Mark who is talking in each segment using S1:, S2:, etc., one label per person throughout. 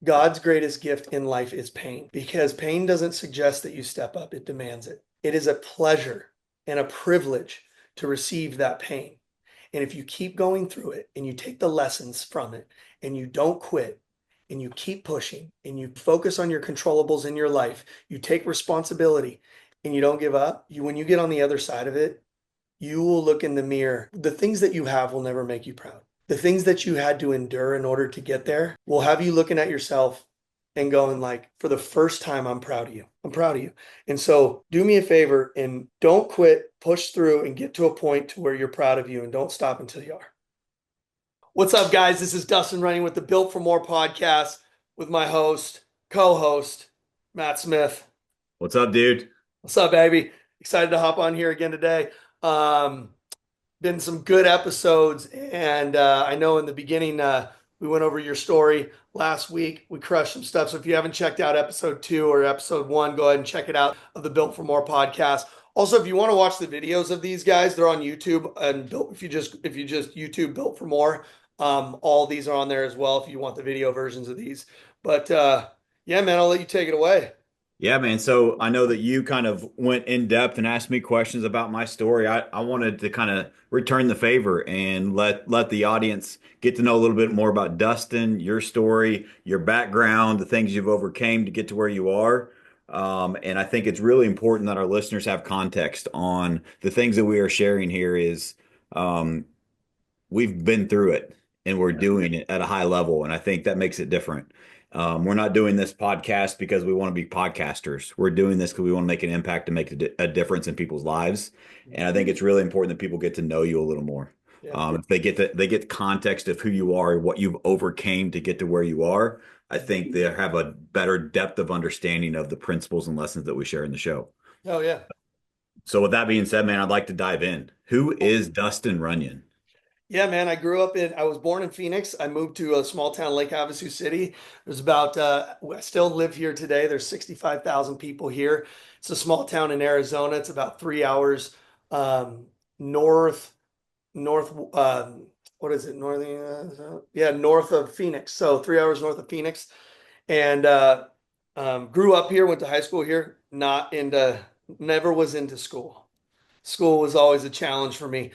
S1: God's greatest gift in life is pain because pain doesn't suggest that you step up, it demands it. It is a pleasure and a privilege to receive that pain. And if you keep going through it and you take the lessons from it and you don't quit and you keep pushing and you focus on your controllables in your life, you take responsibility and you don't give up, when you get on the other side of it, you will look in the mirror. The things that you have will never make you proud. The things that you had to endure in order to get there will have you looking at yourself and going like, for the first time, I'm proud of you. I'm proud of you. And so do me a favor and don't quit, push through and get to a point to where you're proud of you and don't stop until you are. What's up, guys? This is Dustin Runyon with the Built for More podcast with my host, co-host, Matt Smith.
S2: What's up, dude?
S1: What's up, baby? Excited to hop on here again today. Um, Been some good episodes, and I know in the beginning we went over your story last week. We crushed some stuff. So if you haven't checked out episode 2 or episode 1, go ahead and check it out of the Built for More podcast. Also, if you want to watch the videos of these guys, they're on YouTube. And if you just YouTube Built for More, all these are on there as well. If you want the video versions of these, but yeah, man, I'll let you take it away.
S2: Yeah, man. So I know that you kind of went in depth and asked me questions about my story. I wanted to kind of return the favor and let the audience get to know a little bit more about Dustin, your story, your background, the things you've overcame to get to where you are. And I think it's really important that our listeners have context on the things that we are sharing here is um, we've been through it and we're doing it at a high level. And I think that makes it different. We're not doing this podcast because we want to be podcasters. We're doing this because we want to make an impact and make a difference in people's lives. And I think it's really important that people get to know you a little more.
S1: Yeah.
S2: If they get context of who you are, what you've overcame to get to where you are, I think they have a better depth of understanding of the principles and lessons that we share in the show.
S1: Oh yeah.
S2: So with that being said, man, I'd like to dive in. Who is Dustin Runyon?
S1: Yeah, man. I was born in Phoenix. I moved to a small town, Lake Havasu City. There's about, I still live here today. There's 65,000 people here. It's a small town in Arizona. It's about 3 hours um, north, north, what is it? North of Phoenix. So 3 hours north of Phoenix. And grew up here, went to high school here, never was into school. School was always a challenge for me.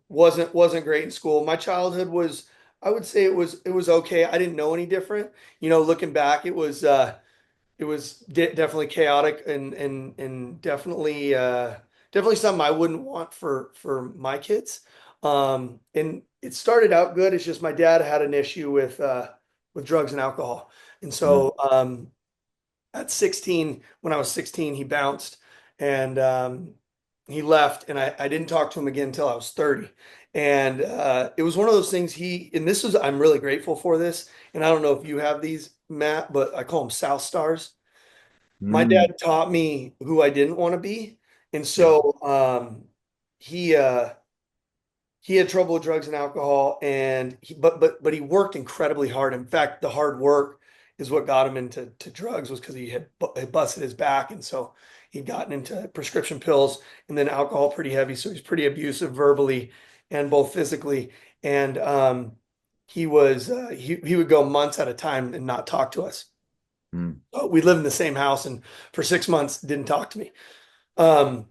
S1: Wasn't great in school. My childhood was, I would say it was okay. I didn't know any different. Looking back, it was definitely chaotic and definitely something I wouldn't want for my kids. And it started out good. It's just my dad had an issue with drugs and alcohol, and
S2: Mm,
S1: so at 16, when I was 16, he bounced and he left, and I didn't talk to him again until I was 30. And it was one of those things I'm really grateful for this. And I don't know if you have these, Matt, but I call them South Stars. My
S2: mm,
S1: dad taught me who I didn't want to be. And
S2: yeah.
S1: so he he had trouble with drugs and alcohol, and but he worked incredibly hard. In fact, the hard work is what got him into drugs, was because had busted his back, and so he'd gotten into prescription pills and then alcohol pretty heavy. So he's pretty abusive verbally and both physically. And he would go months at a time and not talk to us.
S2: Mm,
S1: We lived in the same house, and for 6 months didn't talk to me. Um,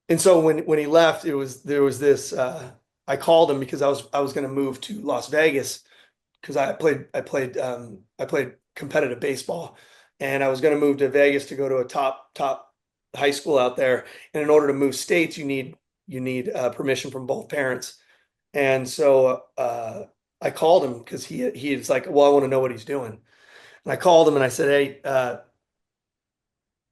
S1: and so when he left, there was this. I called him because I was going to move to Las Vegas because I played competitive baseball, and I was going to move to Vegas to go to a top high school out there. And in order to move states, you need permission from both parents. And so I called him because he's like, well, I want to know what he's doing. And I called him and I said, hey,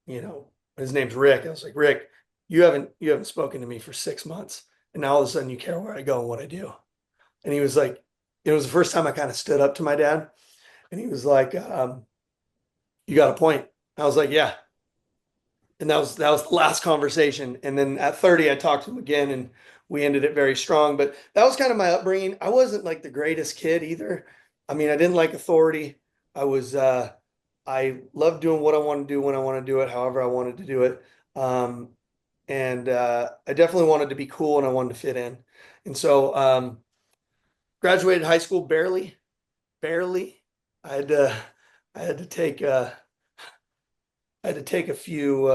S1: his name's Rick. I was like, Rick, you haven't spoken to me for 6 months, and now all of a sudden you care where I go and what I do. And he was like, it was the first time I kind of stood up to my dad, and he was like, you got a point. I was like, yeah. And that was the last conversation. And then at 30, I talked to him again, and we ended it very strong. But that was kind of my upbringing. I wasn't like the greatest kid either. I mean, I didn't like authority. I loved doing what I wanted to do when I wanted to do it, however I wanted to do it. Um, and I definitely wanted to be cool and I wanted to fit in. And so graduated high school barely, barely. I had to I had to take I had to take a few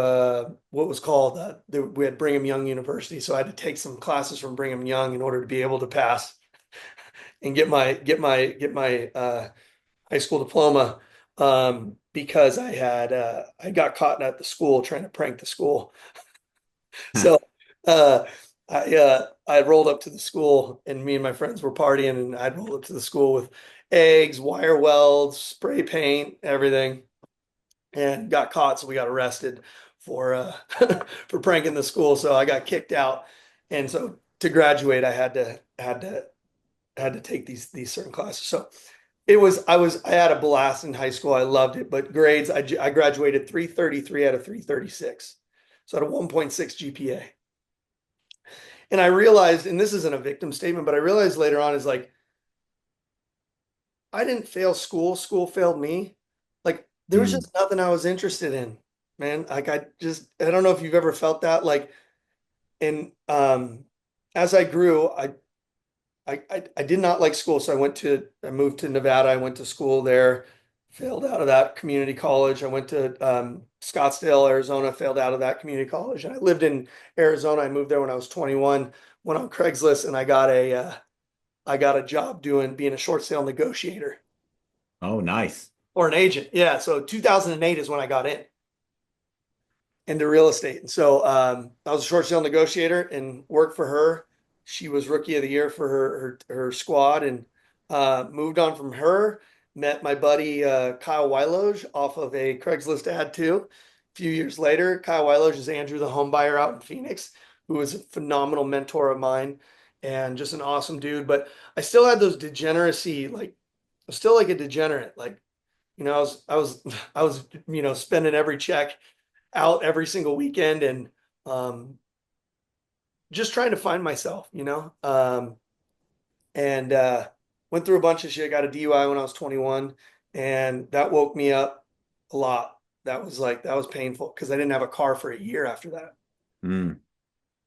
S1: what was called we had Brigham Young University, so I had to take some classes from Brigham Young in order to be able to pass and get my high school diploma because I got caught at the school trying to prank the school. So uh, I rolled up to the school and me and my friends were partying and I'd rolled up to the school with eggs, wire welds, spray paint, everything, and got caught. So we got arrested for for pranking the school. So I got kicked out, and so to graduate, I had to take these certain classes. So I had a blast in high school. I loved it, but grades I graduated 333 out of 336. So I had a 1.6 GPA. And I realized, and this isn't a victim statement, but I realized later on is like I didn't fail school, school failed me. Like there was
S2: Mm,
S1: just nothing I was interested in, man. Like I don't know if you've ever felt that like and as I grew, I did not like school, so I moved to Nevada. I went to school there, failed out of that community college. I went to Scottsdale, Arizona, failed out of that community college, and I lived in Arizona. I moved there when I was 21. Went on Craigslist, and I got a job being a short sale negotiator
S2: oh, nice.
S1: or an agent. Yeah, so 2008 is when I got into real estate. And so I was a short sale negotiator and worked for her. She was rookie of the year for her squad and moved on from her. Met my buddy Kyle Weiloge off of a Craigslist ad too. A few years later, Kyle Weiloge is Andrew, the home buyer out in Phoenix, who was a phenomenal mentor of mine and just an awesome dude. But I still had those degeneracy, like I was still like a degenerate. Like, I was spending every check out every single weekend and um, just trying to find myself, and went through a bunch of shit. Got a DUI when I was 21, and that woke me up a lot. That was painful because I didn't have a car for a year after that.
S2: Mm,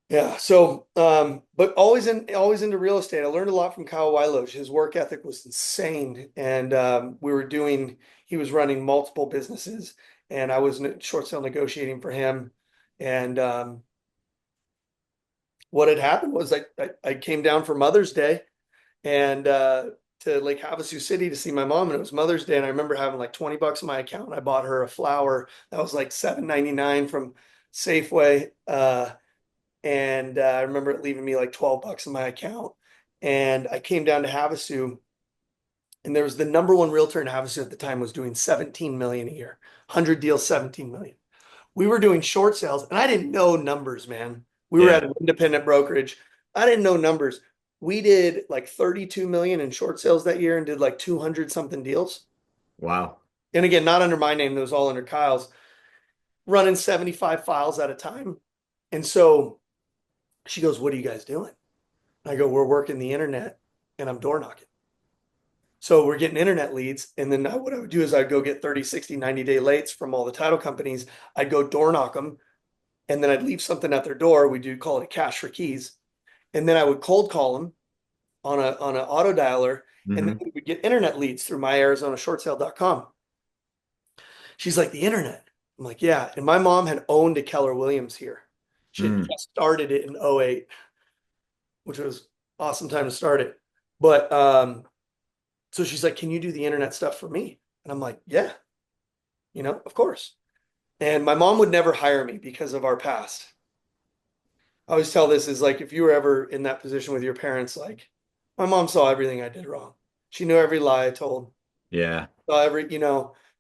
S1: Yeah. So, but always into real estate. I learned a lot from Kyle Weiloch. His work ethic was insane, and he was running multiple businesses, and I was short sale negotiating for him, and what had happened was I came down for Mother's Day and to Lake Havasu City to see my mom, and it was Mother's Day, and I remember having like $20 in my account. I bought her a flower that was like $7.99 from Safeway, and I remember it leaving me like $12 in my account. And I came down to Havasu, and there was the number one realtor in Havasu at the time was doing 17 million a year, 100 deals, 17 million. We were doing short sales and I didn't know numbers, man. We were at
S2: yeah.
S1: an independent brokerage. I didn't know numbers. We did like 32 million in short sales that year and did like 200 something deals.
S2: Wow.
S1: And again, not under my name, it was all under Kyle's, running 75 files at a time. And so she goes, "What are you guys doing?" I go, "We're working the internet and I'm door knocking." So we're getting internet leads. And then what I would do is I'd go get 30, 60, 90-day lates from all the title companies. I'd go door knock them and then I'd leave something at their door. We do call it a cash for keys. And then I would cold call them on an auto dialer, and then
S2: Hmm.
S1: we would get internet leads through myarizonashortsale.com. She's like, "The internet?" I'm like, "Yeah." And my mom had owned a Keller Williams here. She had
S2: Mm.
S1: just started it in '08, which was awesome time to start it. But so she's like, "Can you do the internet stuff for me?" And I'm like, "Yeah, of course." And my mom would never hire me because of our past. I always tell this is like if you were ever in that position with your parents, like my mom saw everything I did wrong. She knew every lie I told.
S2: Yeah.
S1: Saw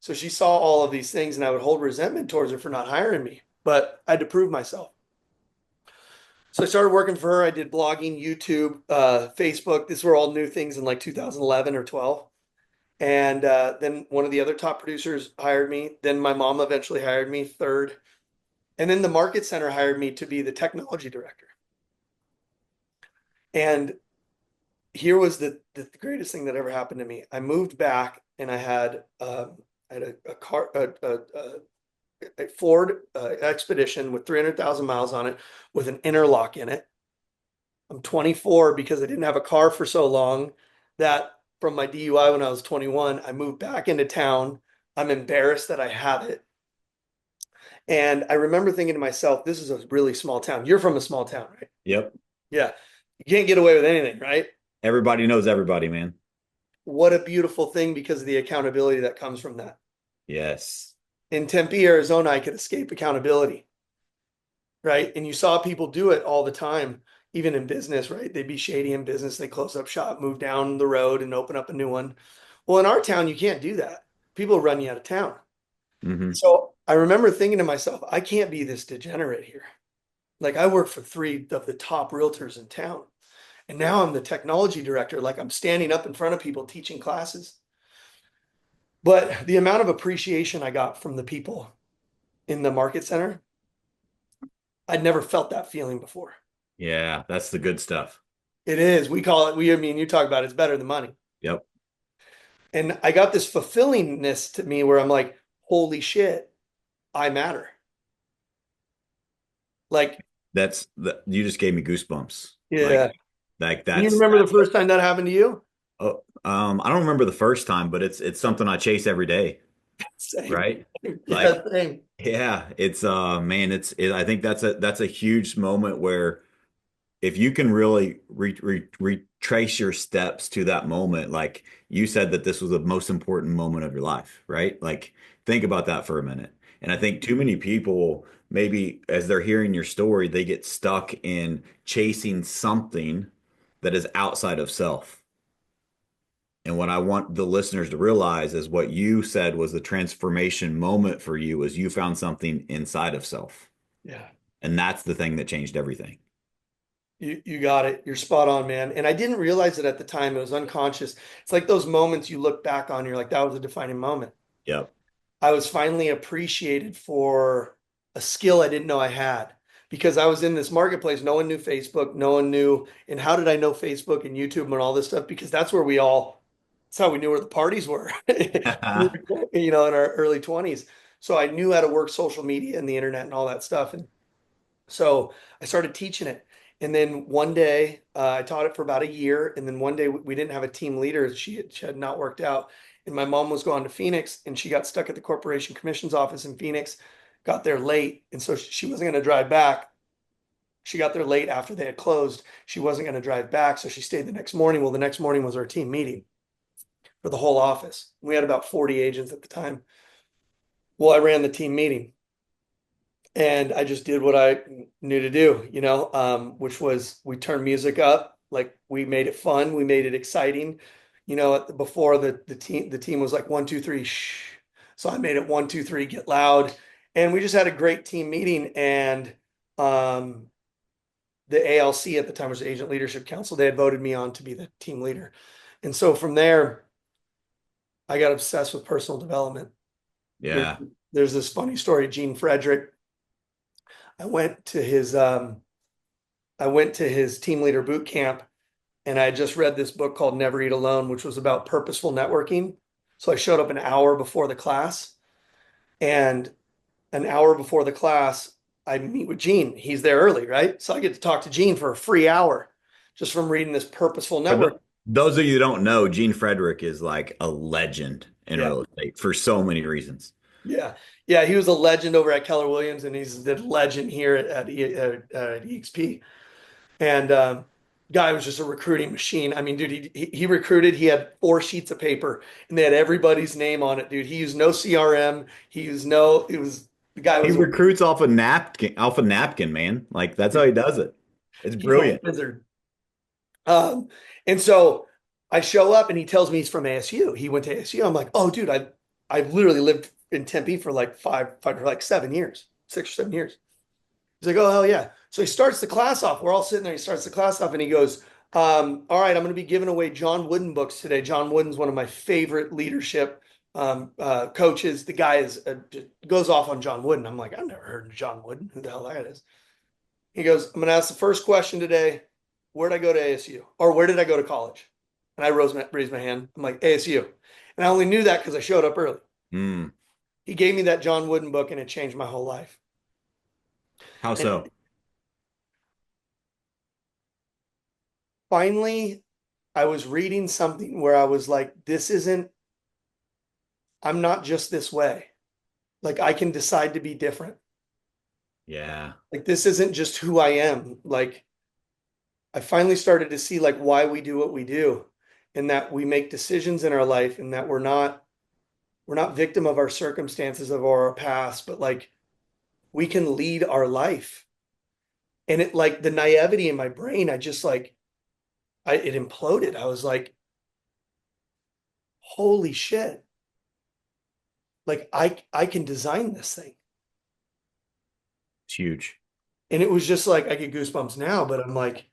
S1: so she saw all of these things and I would hold resentment towards her for not hiring me. But I had to prove myself. So I started working for her. I did blogging, YouTube, Facebook. These were all new things in like 2011 or 12. And then one of the other top producers hired me. Then my mom eventually hired me third. And then the market center hired me to be the technology director. And here was the greatest thing that ever happened to me. I moved back and I had a car a Ford Expedition with 300,000 miles on it with an interlock in it. I'm 24 because I didn't have a car for so long that from my DUI when I was 21. I moved back into town. I'm embarrassed that I have it. And I remember thinking to myself, this is a really small town. You're from a small town, right?
S2: Yep.
S1: Yeah. You can't get away with anything, right?
S2: Everybody knows everybody, man.
S1: What a beautiful thing because of the accountability that comes from that.
S2: Yes.
S1: In Tempe, Arizona, I could escape accountability, right? And you saw people do it all the time, even in business, right? They'd be shady in business. They close up shop, move down the road and open up a new one. Well, in our town, you can't do that. People run you out of town.
S2: Hmm.
S1: So I remember thinking to myself, I can't be this degenerate here. Like I work for three of the top realtors in town. And now I'm the technology director. Like I'm standing up in front of people teaching classes. But the amount of appreciation I got from the people in the market center, I'd never felt that feeling before.
S2: Yeah, that's the good stuff.
S1: It is. We call it, I mean, you talk about it's better than money.
S2: Yep.
S1: And I got this fulfillingness to me where I'm like, holy shit, I matter. Like,
S2: You just gave me goosebumps.
S1: yeah.
S2: Like
S1: Can you remember the
S2: that's
S1: first time that happened to you?
S2: oh, I don't remember the first time, but it's something I chase every day,
S1: Same.
S2: right?
S1: Yeah,
S2: Like,
S1: same.
S2: yeah, it's man, I think that's a huge moment where if you can really retrace your steps to that moment, like you said that this was the most important moment of your life, right? Like think about that for a minute. And I think too many people, maybe as they're hearing your story, they get stuck in chasing something that is outside of self. And what I want the listeners to realize is what you said was the transformation moment for you was you found something inside of self.
S1: Yeah.
S2: And that's the thing that changed everything.
S1: You got it. You're spot on, man. And I didn't realize it at the time. It was unconscious. It's like those moments you look back on, you're like, that was a defining moment.
S2: Yep.
S1: I was finally appreciated for a skill I didn't know I had because I was in this marketplace. No one knew Facebook. No one knew. And how did I know Facebook and YouTube and all this stuff? Because that's how we knew where the parties were, in our early 20s. So I knew how to work social media and the internet and all that stuff. And so I started teaching it. And then one day, I taught it for about a year. And then one day we didn't have a team leader. She had not worked out. And my mom was going to Phoenix and she got stuck at the Corporation Commission's office in Phoenix, got there late. And so she wasn't going to drive back. She got there late after they had closed. She wasn't going to drive back. So she stayed the next morning. Well, the next morning was our team meeting for the whole office. We had about 40 agents at the time. Well, I ran the team meeting and I just did what I knew to do, which was we turned music up, like we made it fun, we made it exciting. Before the team was like 1, 2, 3, shh. So I made it 1, 2, 3, get loud, and we just had a great team meeting. And um, the ALC at the time was the Agent Leadership Council. They had voted me on to be the team leader, and so from there, I got obsessed with personal development. There,
S2: Yeah.
S1: there's this funny story. Gene Frederick. I went to his team leader boot camp and I just read this book called Never Eat Alone, which was about purposeful networking. So I showed up an hour before the class, and an hour before the class, I meet with Gene. He's there early, right? So I get to talk to Gene for a free hour just from reading this purposeful
S2: For
S1: network.
S2: those of you who don't know, Gene Frederick is like a legend in
S1: Yeah.
S2: real estate for so many reasons.
S1: Yeah. Yeah. He was a legend over at Keller Williams, and he's the legend here at EXP. And guy was just a recruiting machine. I mean, dude, he recruited. He had 4 sheets of paper, and they had everybody's name on it, dude. He used no CRM. He used no. It was the guy
S2: He
S1: was
S2: recruits off a napkin, man. Like that's how he does it. It's
S1: he's a
S2: brilliant.
S1: wizard. Um, and so I show up, and he tells me he's from ASU. He went to ASU. I'm like, oh, dude, I've literally lived in Tempe for like for like 7 years, 6 or 7 years. He's like, oh, hell yeah. So he starts the class off. We're all sitting there. He starts the class off and he goes, all right, I'm going to be giving away John Wooden books today. John Wooden's one of my favorite leadership coaches. The guy goes off on John Wooden. I'm like, I've never heard of John Wooden. Who the hell that is? He goes, I'm going to ask the first question today. Where did I go to ASU? Or where did I go to college? And I raised my hand. I'm like, ASU. And I only knew that because I showed up early.
S2: Hmm.
S1: He gave me that John Wooden book and it changed my whole life.
S2: How
S1: And
S2: so?
S1: finally, I was reading something where I was like, I'm not just this way. Like I can decide to be different.
S2: Yeah.
S1: Like this isn't just who I am. Like I finally started to see like why we do what we do and that we make decisions in our life and that we're not victim of our circumstances of our past, but like we can lead our life. And it like the naivety in my brain, I just like it imploded. I was like, holy shit. Like I can design this thing.
S2: It's huge.
S1: And it was just like I get goosebumps now, but I'm like,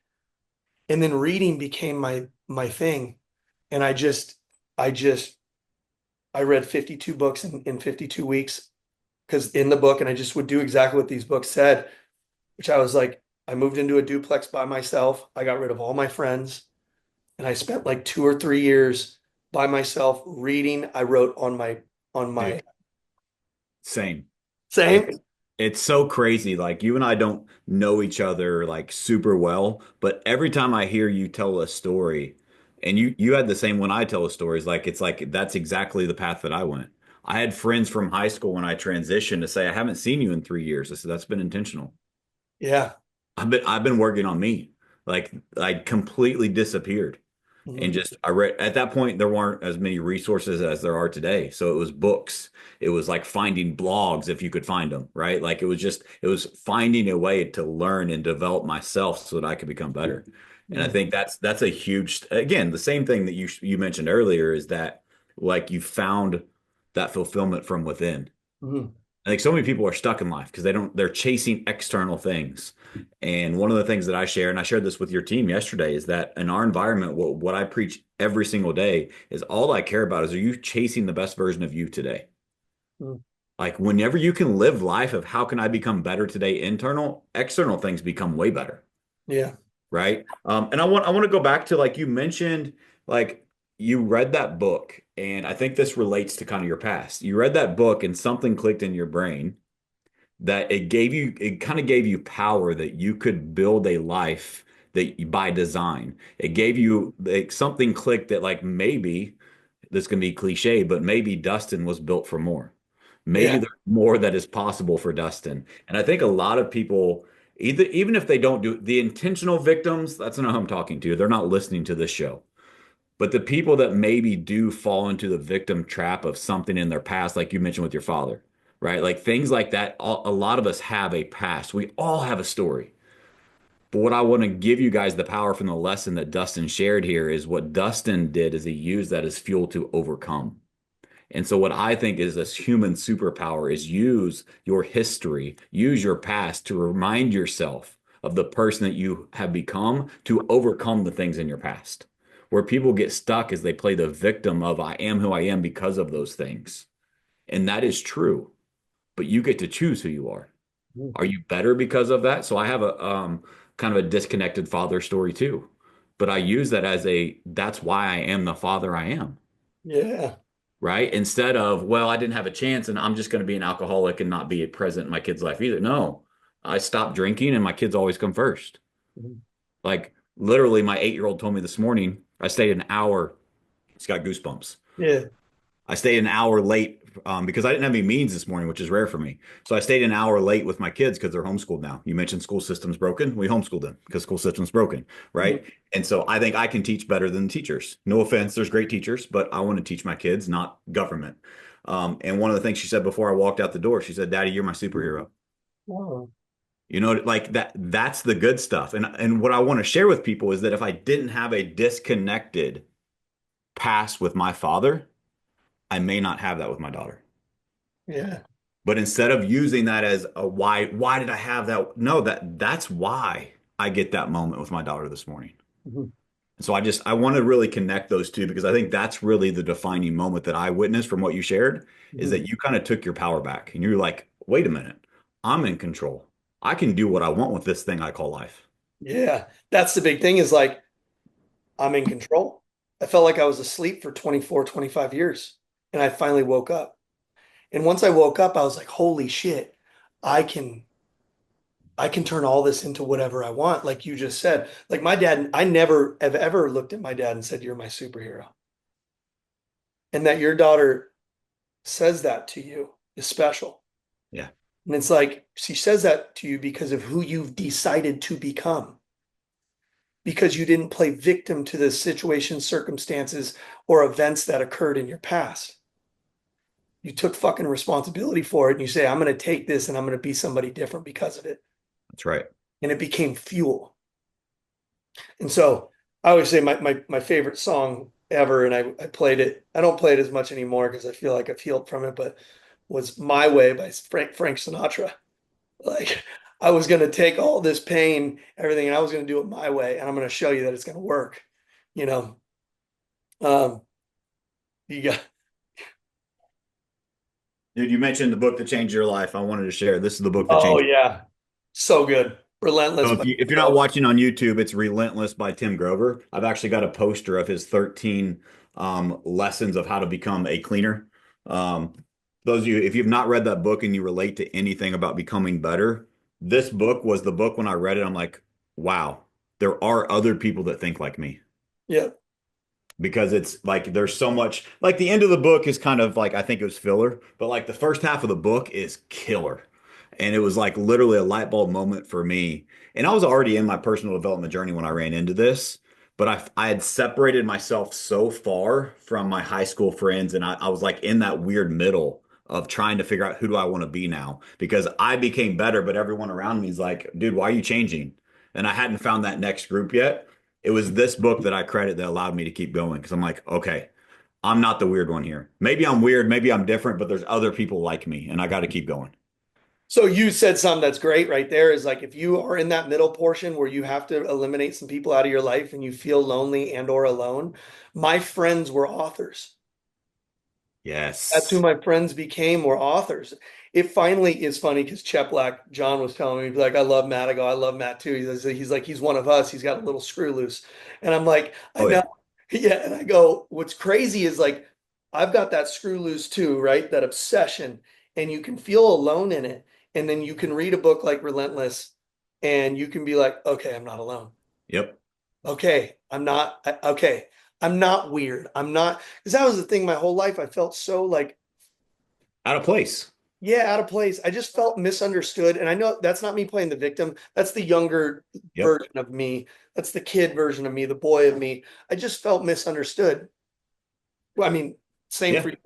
S1: and then reading became my thing. And I just I read 52 books in 52 weeks because in the book, and I just would do exactly what these books said, which I was like, I moved into a duplex by myself. I got rid of all my friends, and I spent like 2 or 3 years by myself reading. I wrote on my
S2: Dude, same. It's
S1: same.
S2: it's so crazy. Like you and I don't know each other like super well, but every time I hear you tell a story, and you had the same when I tell a story, it's like that's exactly the path that I went. I had friends from high school when I transitioned to say, I haven't seen you in 3 years. I said, that's been intentional.
S1: Yeah.
S2: I've been working on me. Like I completely disappeared. And
S1: Mhm.
S2: just I read at that point there weren't as many resources as there are today. So it was books. It was like finding blogs if you could find them, right? Like it was finding a way to learn and develop myself so that I could become better. And I
S1: Mhm.
S2: think that's a huge again, the same thing that you mentioned earlier is that like you found that fulfillment from within.
S1: Mhm.
S2: I think so many people are stuck in life because they're chasing external things. And one of the things that I share, and I shared this with your team yesterday, is that in our environment, what I preach every single day is all I care about is are you chasing the best version of you today?
S1: Mhm.
S2: Like whenever you can live life of how can I become better today, external things become way better,
S1: Yeah.
S2: right? And I want to go back to like you mentioned, like you read that book, and I think this relates to kind of your past. You read that book and something clicked in your brain that it kind of gave you power that you could build a life by design. It gave you like something clicked that like maybe this can be cliche, but maybe Dustin was built for more. Maybe
S1: Yeah.
S2: there's more that is possible for Dustin. And I think a lot of people, even if they don't do the intentional victims, that's not who I'm talking to. They're not listening to this show. But the people that maybe do fall into the victim trap of something in their past, like you mentioned with your father, right? Like things like that, a lot of us have a past. We all have a story. But what I want to give you guys the power from the lesson that Dustin shared here is what Dustin did is he used that as fuel to overcome. And so what I think is this human superpower is use your history, use your past to remind yourself of the person that you have become to overcome the things in your past. Where people get stuck is they play the victim of I am who I am because of those things. And that is true, but you get to choose who you are.
S1: Mhm.
S2: Are you better because of that? So I have a kind of a disconnected father story too. But I use that as that's why I am the father I am,
S1: Yeah.
S2: right? Instead of, well, I didn't have a chance and I'm just going to be an alcoholic and not be present in my kid's life either. No, I stopped drinking and my kids always come first.
S1: Mhm.
S2: Like literally, my 8-year-old told me this morning, I stayed an hour. He's got goosebumps.
S1: Yeah.
S2: I stayed an hour late because I didn't have any meetings this morning, which is rare for me. So I stayed an hour late with my kids because they're homeschooled now. You mentioned school system's broken. We homeschooled them because school system's broken, right?
S1: Mhm.
S2: And so I think I can teach better than the teachers. No offense, there's great teachers, but I want to teach my kids, not government. And one of the things she said before I walked out the door, she said, "Daddy, you're my superhero."
S1: Wow.
S2: You know, like that's the good stuff. And what I want to share with people is that if I didn't have a disconnected past with my father, I may not have that with my daughter.
S1: Yeah.
S2: But instead of using that as a why did I have that? No, that's why I get that moment with my daughter this morning.
S1: Mhm.
S2: And so I want to really connect those two because I think that's really the defining moment that I witnessed from what you shared is
S1: Mhm.
S2: that you kind of took your power back and you're like, wait a minute, I'm in control. I can do what I want with this thing I call life.
S1: Yeah. That's the big thing is like I'm in control. I felt like I was asleep for 24, 25 years and I finally woke up. And once I woke up, I was like, holy shit, I can I can turn all this into whatever I want, like you just said. Like my dad, I never have ever looked at my dad and said, "You're my superhero." And that your daughter says that to you is special.
S2: Yeah,
S1: And it's like she says that to you because of who you've decided to become, because you didn't play victim to the situations, circumstances, or events that occurred in your past. You took fucking responsibility for it and you say, I'm going to take this and I'm going to be somebody different because of it.
S2: that's right.
S1: And it became fuel. And so I always say my favorite song ever, and I played it. I don't play it as much anymore because I feel like I've healed from it, but was My Way by Frank Sinatra. Like I was going to take all this pain, everything, and I was going to do it my way. And I'm going to show you that it's going to work. You know, um, you got,
S2: Dude, you mentioned the book that changed your life. I wanted to share. This is the book that
S1: oh
S2: changed.
S1: yeah, so good. Relentless
S2: So
S1: by
S2: if you're not watching on YouTube, it's Relentless by Tim Grover. I've actually got a poster of his 13 lessons of how to become a cleaner. Um, those of you, if you've not read that book and you relate to anything about becoming better, this book was the book when I read it. I'm like, wow, there are other people that think like me
S1: yeah.
S2: because it's like there's so much like the end of the book is kind of like I think it was filler, but like the first half of the book is killer. And it was like literally a light bulb moment for me. And I was already in my personal development journey when I ran into this, but I had separated myself so far from my high school friends, and I was like in that weird middle of trying to figure out who do I want to be now because I became better, but everyone around me is like, dude, why are you changing? And I hadn't found that next group yet. It was this book that I credit that allowed me to keep going because I'm like, okay, I'm not the weird one here. Maybe I'm weird, maybe I'm different, but there's other people like me, and I got to keep going.
S1: So you said something that's great right there is like if you are in that middle portion where you have to eliminate some people out of your life and you feel lonely and or alone, my friends were authors. That's who
S2: Yes.
S1: my friends became, were authors. It finally is funny because Chet Black, John was telling me, like, I love Matt. I go, I love Matt too. He's like, he's one of us. He's got a little screw loose. And I'm like, I
S2: Oh
S1: know.
S2: yeah.
S1: Yeah. And I go, what's crazy is like, I've got that screw loose too, right? That obsession. And you can feel alone in it. And then you can read a book like Relentless and you can be like, okay, I'm not alone.
S2: Yep.
S1: Okay, okay. I'm not weird. I'm not, because that was the thing my whole life. I felt so like,
S2: Out of place.
S1: yeah, out of place. I just felt misunderstood. And I know that's not me playing the victim. That's the younger
S2: Yep.
S1: version of me. That's the kid version of me, the boy of me. I just felt misunderstood. Well, I mean, same
S2: Yeah.
S1: for you.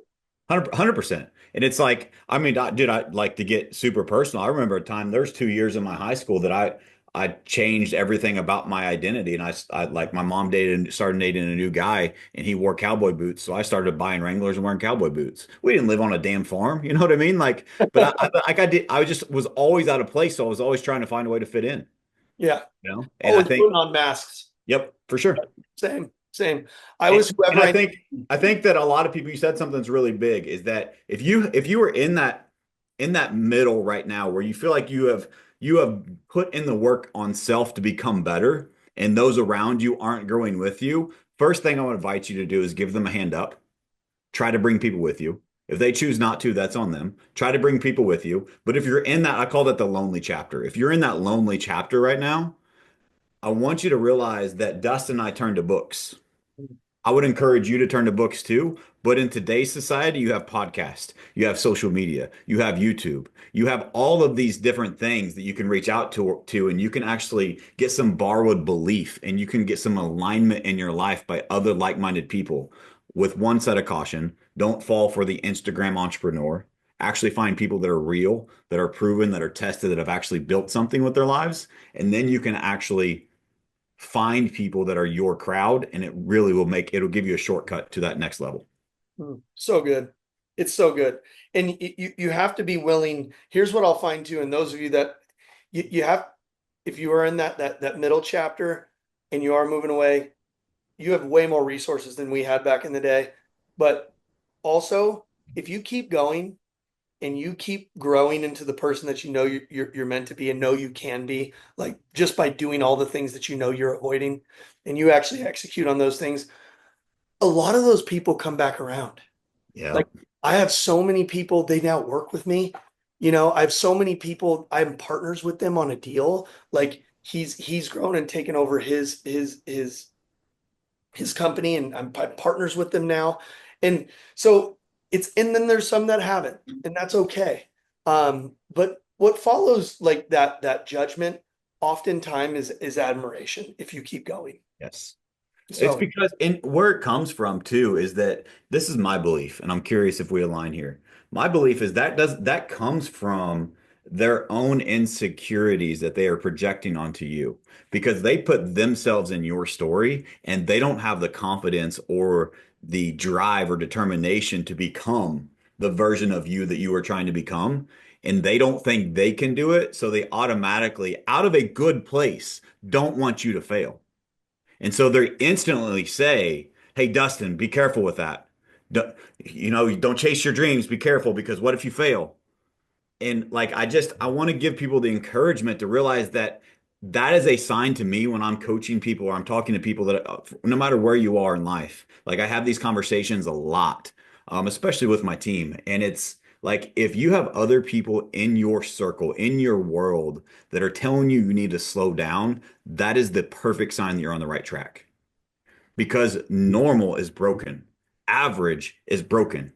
S2: 100%. And it's like, I mean, dude, I like to get super personal. I remember a time, there's 2 years in my high school that I changed everything about my identity. And I like my mom started dating a new guy and he wore cowboy boots. So I started buying Wranglers and wearing cowboy boots. We didn't live on a damn farm. You know what I mean? Like, but I just was always out of place. So I was always trying to find a way to fit in,
S1: Yeah.
S2: you know? And I
S1: Always
S2: think,
S1: putting on masks.
S2: yep, for sure.
S1: Same, same. I
S2: And,
S1: was
S2: and
S1: whoever
S2: I
S1: I,
S2: think that a lot of people, you said something that's really big is that if you are in that middle right now where you feel like you have put in the work on self to become better and those around you aren't growing with you, first thing I would invite you to do is give them a hand up. Try to bring people with you. If they choose not to, that's on them. Try to bring people with you. But if you're in that, I call that the lonely chapter. If you're in that lonely chapter right now, I want you to realize that Dustin and I turned to books. I would encourage you to turn to books too. But in today's society, you have podcasts, you have social media, you have YouTube, you have all of these different things that you can reach out to, and you can actually get some borrowed belief and you can get some alignment in your life by other like-minded people. With one set of caution, don't fall for the Instagram entrepreneur. Actually find people that are real, that are proven, that are tested, that have actually built something with their lives. And then you can actually find people that are your crowd and it'll give you a shortcut to that next level.
S1: so good. It's so good. And you have to be willing. Here's what I'll find too. And those of you that you have, if you are in that middle chapter and you are moving away, you have way more resources than we had back in the day. But also, if you keep going and you keep growing into the person that you know you're meant to be and know you can be, like just by doing all the things that you know you're avoiding, and you actually execute on those things, a lot of those people come back around.
S2: Yeah.
S1: Like I have so many people, they now work with me. I have so many people, I'm partners with them on a deal. Like he's grown and taken over his company, and I'm partners with them now. And so and then there's some that haven't, and that's okay. But what follows like that judgment oftentimes is admiration if you keep going.
S2: Yes. It's
S1: So
S2: because, and where it comes from too, is that this is my belief, and I'm curious if we align here. My belief is that comes from their own insecurities that they are projecting onto you because they put themselves in your story and they don't have the confidence or the drive or determination to become the version of you that you are trying to become. And they don't think they can do it. So they automatically, out of a good place, don't want you to fail. And so they instantly say, "Hey, Dustin, be careful with that. Don't chase your dreams. Be careful because what if you fail?" And like, I want to give people the encouragement to realize that that is a sign to me when I'm coaching people or I'm talking to people that no matter where you are in life, like I have these conversations a lot, especially with my team. And it's like, if you have other people in your circle, in your world that are telling you you need to slow down, that is the perfect sign that you're on the right track because normal is broken, average is broken.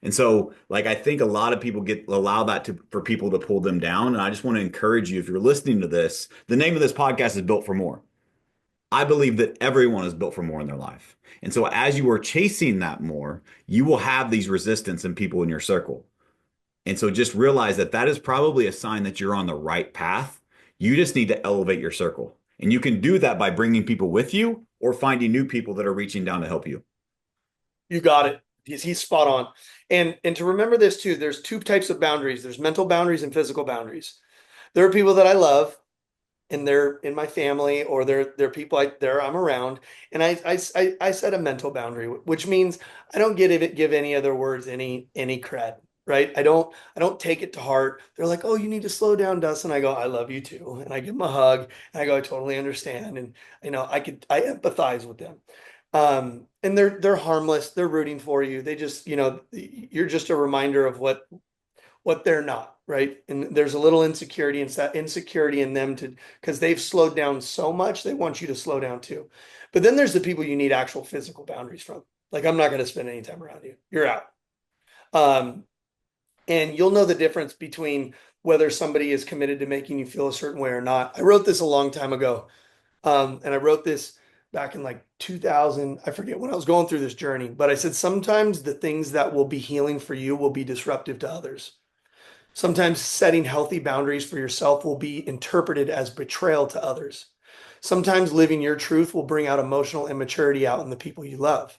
S2: And so, like, I think a lot of people allow that for people to pull them down. And I just want to encourage you, if you're listening to this, the name of this podcast is Built for More. I believe that everyone is built for more in their life. And so, as you are chasing that more, you will have these resistance in people in your circle. And so, just realize that that is probably a sign that you're on the right path. You just need to elevate your circle. And you can do that by bringing people with you or finding new people that are reaching down to help you.
S1: you got it. He's spot on. And to remember this too, there's two types of boundaries. There's mental boundaries and physical boundaries. There are people that I love and they're in my family, or they're people I'm around, and I set a mental boundary, which means I don't give any other words any cred, right? I don't take it to heart. They're like, oh, you need to slow down, Dustin. I go, I love you too, and I give them a hug, and I go, I totally understand, and I empathize with them. And they're harmless. They're rooting for you. They just, you're just a reminder of what they're not, right? And there's a little insecurity and that insecurity in them to because they've slowed down so much, they want you to slow down too. But then there's the people you need actual physical boundaries from. Like, I'm not going to spend any time around you. You're out. Um, and you'll know the difference between whether somebody is committed to making you feel a certain way or not. I wrote this a long time ago. And I wrote this back in like 2000. I forget when I was going through this journey, but I said sometimes the things that will be healing for you will be disruptive to others. Sometimes setting healthy boundaries for yourself will be interpreted as betrayal to others. Sometimes living your truth will bring out emotional immaturity out in the people you love.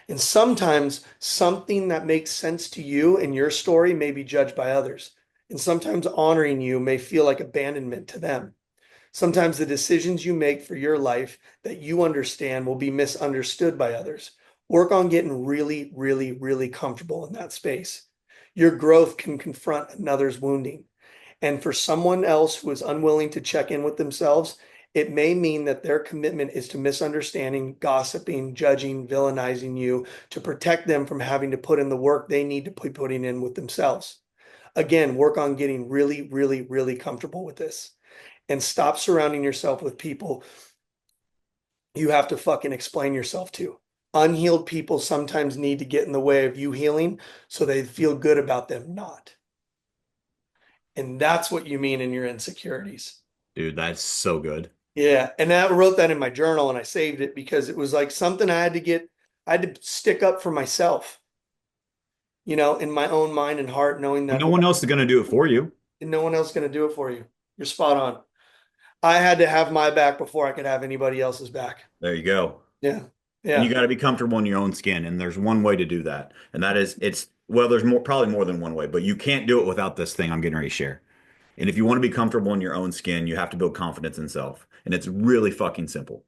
S1: And sometimes something that makes sense to you and your story may be judged by others. And sometimes honoring you may feel like abandonment to them. Sometimes the decisions you make for your life that you understand will be misunderstood by others. Work on getting really, really, really comfortable in that space. Your growth can confront another's wounding. And for someone else who is unwilling to check in with themselves, it may mean that their commitment is to misunderstanding, gossiping, judging, villainizing you to protect them from having to put in the work they need to be putting in with themselves. Again, work on getting really, really, really comfortable with this and stop surrounding yourself with people you have to fucking explain yourself to. Unhealed people sometimes need to get in the way of you healing so they feel good about them not. And that's what you mean in your insecurities.
S2: Dude, that's so good.
S1: Yeah. And I wrote that in my journal and I saved it because it was like something I had to stick up for myself, in my own mind and heart, knowing
S2: And
S1: that
S2: no one else is going to do it for you.
S1: no one else is going to do it for you. You're spot on. I had to have my back before I could have anybody else's back.
S2: There you go.
S1: Yeah.
S2: And you
S1: Yeah.
S2: got to be comfortable in your own skin. And there's one way to do that. And that is well, there's probably more than one way, but you can't do it without this thing I'm getting ready to share. And if you want to be comfortable in your own skin, you have to build confidence in self. And it's really fucking simple.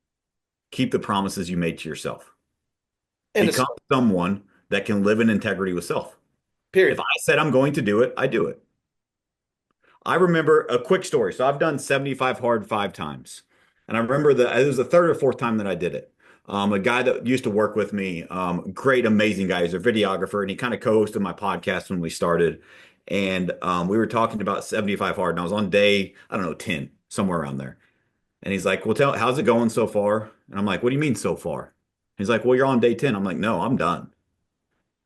S2: Keep the promises you made to yourself.
S1: And it's
S2: Become someone that can live in integrity with self. If I
S1: period.
S2: said I'm going to do it, I do it. I remember a quick story. So I've done 75 hard 5 times. And I remember it was the third or fourth time that I did it. A guy that used to work with me, great, amazing guy. He's a videographer, and he kind of co-hosted my podcast when we started. And we were talking about 75 hard, and I was on day, I don't know, 10, somewhere around there. And he's like, "Well, how's it going so far?" And I'm like, "What do you mean so far?" He's like, "Well, you're on day 10." I'm like, "No, I'm done.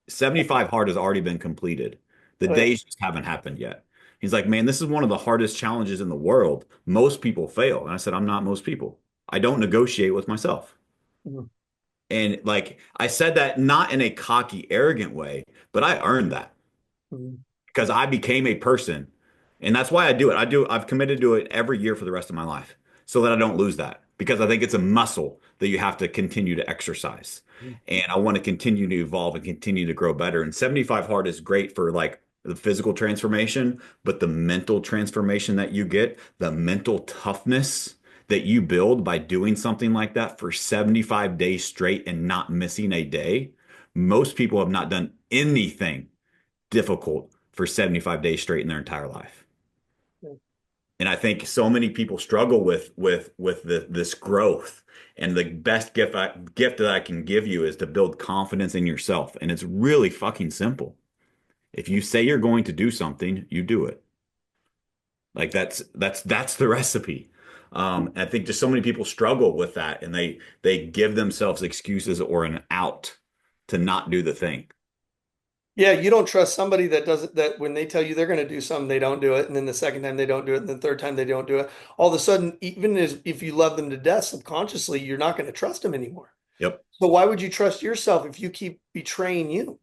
S2: 75 hard has already been completed. The
S1: Oh, yeah.
S2: days just haven't happened yet." He's like, "Man, this is one of the hardest challenges in the world. Most people fail." And I said, "I'm not most people. I don't negotiate with myself."
S1: Mhm.
S2: And like I said that not in a cocky, arrogant way, but I earned that
S1: Mhm.
S2: because I became a person. And that's why I do it. I've committed to it every year for the rest of my life so that I don't lose that because I think it's a muscle that you have to continue to exercise. And I want to continue to evolve and continue to grow better. And 75 hard is great for like the physical transformation, but the mental transformation that you get, the mental toughness that you build by doing something like that for 75 days straight and not missing a day. Most people have not done anything difficult for 75 days straight in their entire life.
S1: Yeah.
S2: And I think so many people struggle with this growth. And the best gift that I can give you is to build confidence in yourself. And it's really fucking simple. If you say you're going to do something, you do it. Like that's the recipe. I think just so many people struggle with that, and they give themselves excuses or an out to not do the thing.
S1: Yeah, you don't trust somebody that doesn't, that when they tell you they're going to do something, they don't do it. And then the second time they don't do it. And the third time they don't do it. All of a sudden, even as if you love them to death, subconsciously, you're not going to trust them anymore.
S2: Yep.
S1: So why would you trust yourself if you keep betraying you?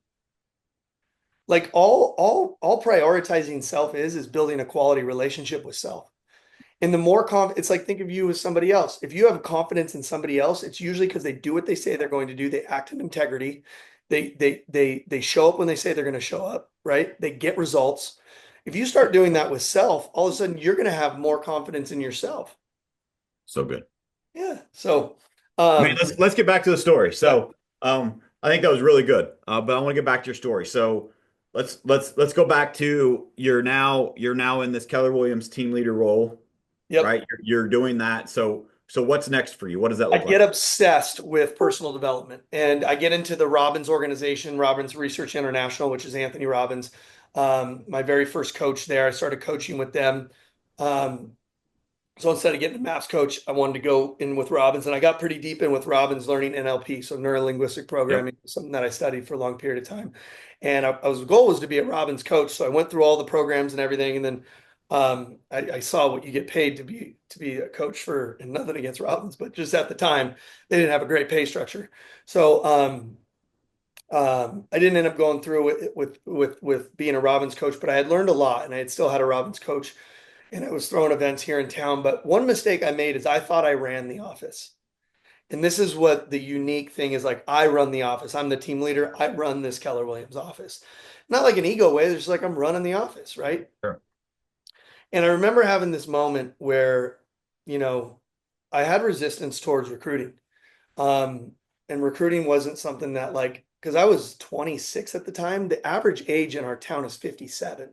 S1: Like all prioritizing self is building a quality relationship with self. And the more it's like think of you as somebody else. If you have confidence in somebody else, it's usually because they do what they say they're going to do. They act in integrity. They show up when they say they're going to show up, right? They get results. If you start doing that with self, all of a sudden you're going to have more confidence in yourself.
S2: So good.
S1: Yeah. So,
S2: Man, let's get back to the story.
S1: yeah.
S2: So, I think that was really good. But I want to get back to your story. So, let's go back to you're now in this Keller Williams team leader role,
S1: Yep.
S2: right? You're doing that. So what's next for you? What does that
S1: I
S2: look like?
S1: get obsessed with personal development and I get into the Robbins organization, Robbins Research International, which is Anthony Robbins. My very first coach there, I started coaching with them. Um, so instead of getting a maths coach, I wanted to go in with Robbins and I got pretty deep in with Robbins learning NLP. So neuro linguistic
S2: Yep.
S1: programming, something that I studied for a long period of time. And the goal was to be a Robbins coach. So I went through all the programs and everything. And then I saw what you get paid to be a coach for, and nothing against Robbins, but just at the time they didn't have a great pay structure. So I didn't end up going through with being a Robbins coach, but I had learned a lot, and I had still had a Robbins coach, and I was throwing events here in town. But one mistake I made is I thought I ran the office. And this is what the unique thing is like I run the office. I'm the team leader. I run this Keller Williams office. Not like an ego way, it's just like I'm running the office, right?
S2: Sure.
S1: And I remember having this moment where, you know, I had resistance towards recruiting. Um, and recruiting wasn't something that like, because I was 26 at the time, the average age in our town is 57.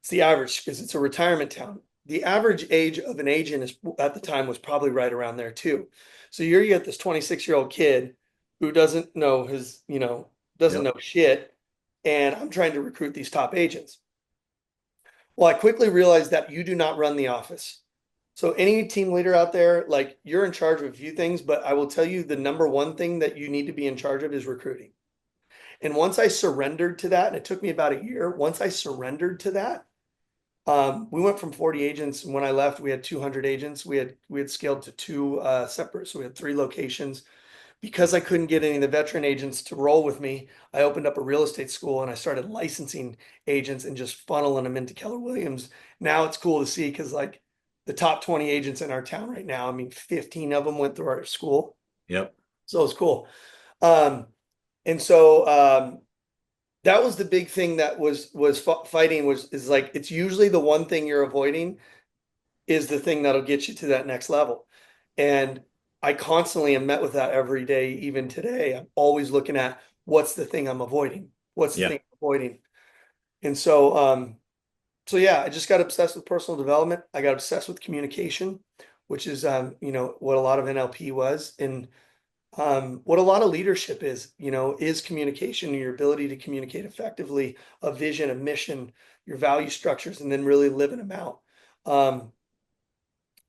S1: It's the average because it's a retirement town. The average age of an agent is at the time was probably right around there too. So you get this 26-year-old kid who doesn't know doesn't
S2: Yep.
S1: know shit. And I'm trying to recruit these top agents. Well, I quickly realized that you do not run the office. So any team leader out there, like you're in charge of a few things, but I will tell you the number one thing that you need to be in charge of is recruiting. And once I surrendered to that, and it took me about a year, once I surrendered to that, we went from 40 agents, and when I left, we had 200 agents. We had scaled to two separate, so we had three locations. Because I couldn't get any of the veteran agents to roll with me, I opened up a real estate school and I started licensing agents and just funneling them into Keller Williams. Now it's cool to see because like the top 20 agents in our town right now, I mean, 15 of them went through our school.
S2: Yep.
S1: So it's cool. Um, and so that was the big thing that was fighting is like it's usually the one thing you're avoiding is the thing that'll get you to that next level. And I constantly am met with that every day, even today. I'm always looking at what's the thing I'm avoiding? What's the
S2: Yeah.
S1: thing I'm avoiding? And so yeah, I just got obsessed with personal development. I got obsessed with communication, which is what a lot of NLP was. And What a lot of leadership is, is communication, your ability to communicate effectively, a vision, a mission, your value structures, and then really living them out. Um,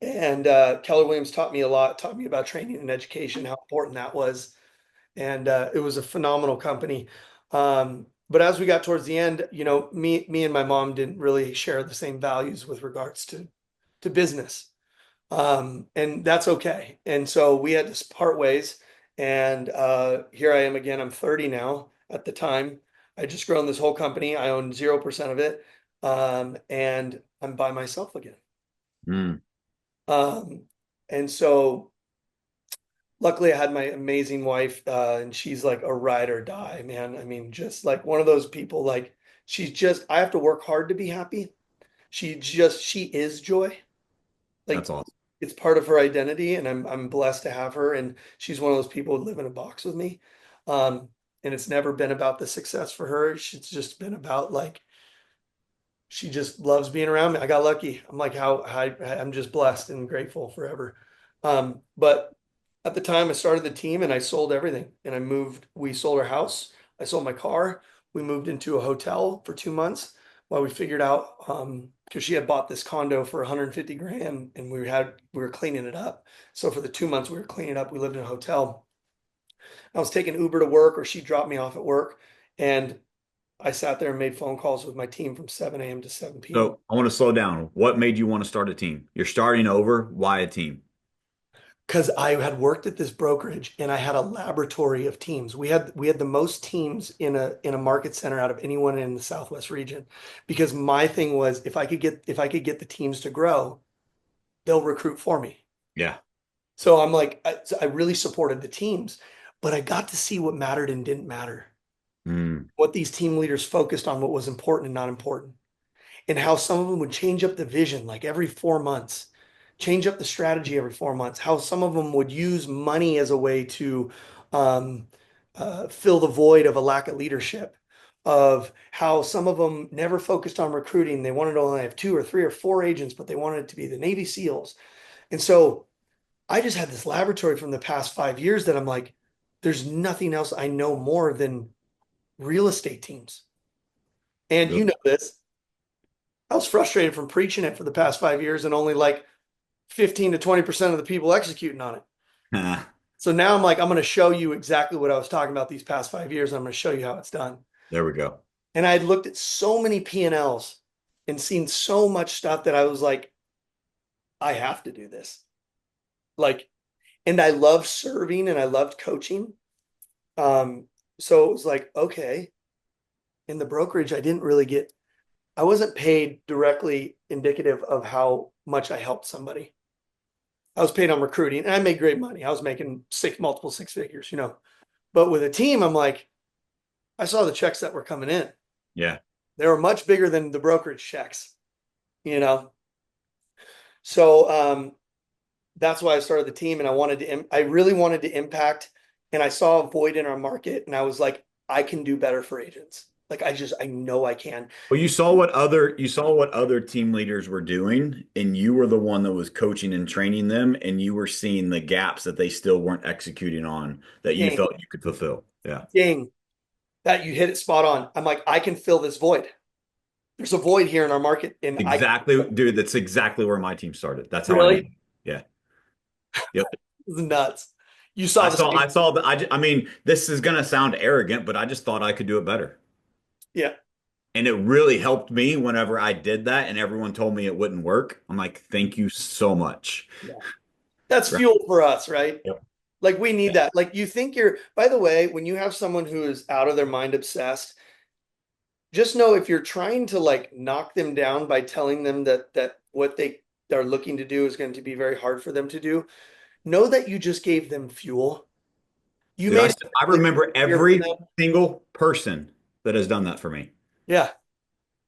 S1: and Keller Williams taught me a lot, taught me about training and education, how important that was. And it was a phenomenal company. But as we got towards the end, me and my mom didn't really share the same values with regards to business. And that's okay. And so we had to part ways. And here I am again. I'm 30 now. At the time, I just grown this whole company. I own 0% of it. And I'm by myself again.
S2: Mm,
S1: Um, and so luckily I had my amazing wife, and she's like a ride or die, man. I mean, just like one of those people, like I have to work hard to be happy. She is joy.
S2: that's
S1: Like
S2: awesome.
S1: it's part of her identity, and I'm blessed to have her. And she's one of those people who live in a box with me. Um, and it's never been about the success for her. It's just been about like she just loves being around me. I got lucky. I'm like I'm just blessed and grateful forever. But at the time I started the team and I sold everything and we sold our house. I sold my car. We moved into a hotel for 2 months while we figured out, because she had bought this condo for 150 grand and we were cleaning it up. So for the 2 months we were cleaning it up, we lived in a hotel. I was taking Uber to work or she dropped me off at work, and I sat there and made phone calls with my team from 7 a.m. to 7 p.m.
S2: So I want to slow down. What made you want to start a team? You're starting over. Why a team?
S1: Because I had worked at this brokerage and I had a laboratory of teams. We had the most teams in a market center out of anyone in the Southwest region. Because my thing was if I could get the teams to grow, they'll recruit for me.
S2: Yeah.
S1: So I'm like, so I really supported the teams, but I got to see what mattered and didn't matter.
S2: Mm,
S1: What these team leaders focused on, what was important and not important, and how some of them would change up the vision like every 4 months, change up the strategy every 4 months, how some of them would use money as a way to um, fill the void of a lack of leadership, of how some of them never focused on recruiting. They wanted to only have two or three or four agents, but they wanted it to be the Navy SEALs. And so I just had this laboratory from the past 5 years that I'm like, there's nothing else I know more than real estate teams. And
S2: really?
S1: you know this. I was frustrated from preaching it for the past 5 years and only like 15 to 20% of the people executing on it. So now I'm like, I'm going to show you exactly what I was talking about these past 5 years. I'm going to show you how it's done.
S2: There we go.
S1: And I had looked at so many P&Ls and seen so much stuff that I was like, I have to do this. Like, and I love serving and I loved coaching. Um, so it was like, okay, in the brokerage, I wasn't paid directly indicative of how much I helped somebody. I was paid on recruiting and I made great money. I was making multiple six figures. But with a team, I'm like, I saw the checks that were coming in.
S2: Yeah.
S1: They were much bigger than the brokerage checks, you know? So that's why I started the team, and I really wanted to impact, and I saw a void in our market and I was like, I can do better for agents. Like I know I can.
S2: Well, you saw what other team leaders were doing, and you were the one that was coaching and training them, and you were seeing the gaps that they still weren't executing on that you
S1: Dang,
S2: felt you could fulfill. Yeah.
S1: dang, that you hit it spot on. I'm like, I can fill this void. There's a void here in our market, and I
S2: Exactly, dude, that's exactly where my team started. That's how I
S1: really,
S2: knew. Yeah. Yep.
S1: this is nuts. You saw the same.
S2: I saw that. I mean, this is going to sound arrogant, but I just thought I could do it better.
S1: Yeah.
S2: And it really helped me whenever I did that and everyone told me it wouldn't work. I'm like, thank you so much.
S1: Yeah. That's
S2: Right.
S1: fuel for us, right?
S2: Yep.
S1: Like we need
S2: Yeah.
S1: that. Like you think by the way, when you have someone who is out of their mind obsessed, just know if you're trying to like knock them down by telling them that what they are looking to do is going to be very hard for them to do, know that you just gave them fuel. You
S2: Dude,
S1: made it
S2: I
S1: really
S2: remember
S1: clear for
S2: every
S1: them.
S2: single person that has done that for me.
S1: Yeah.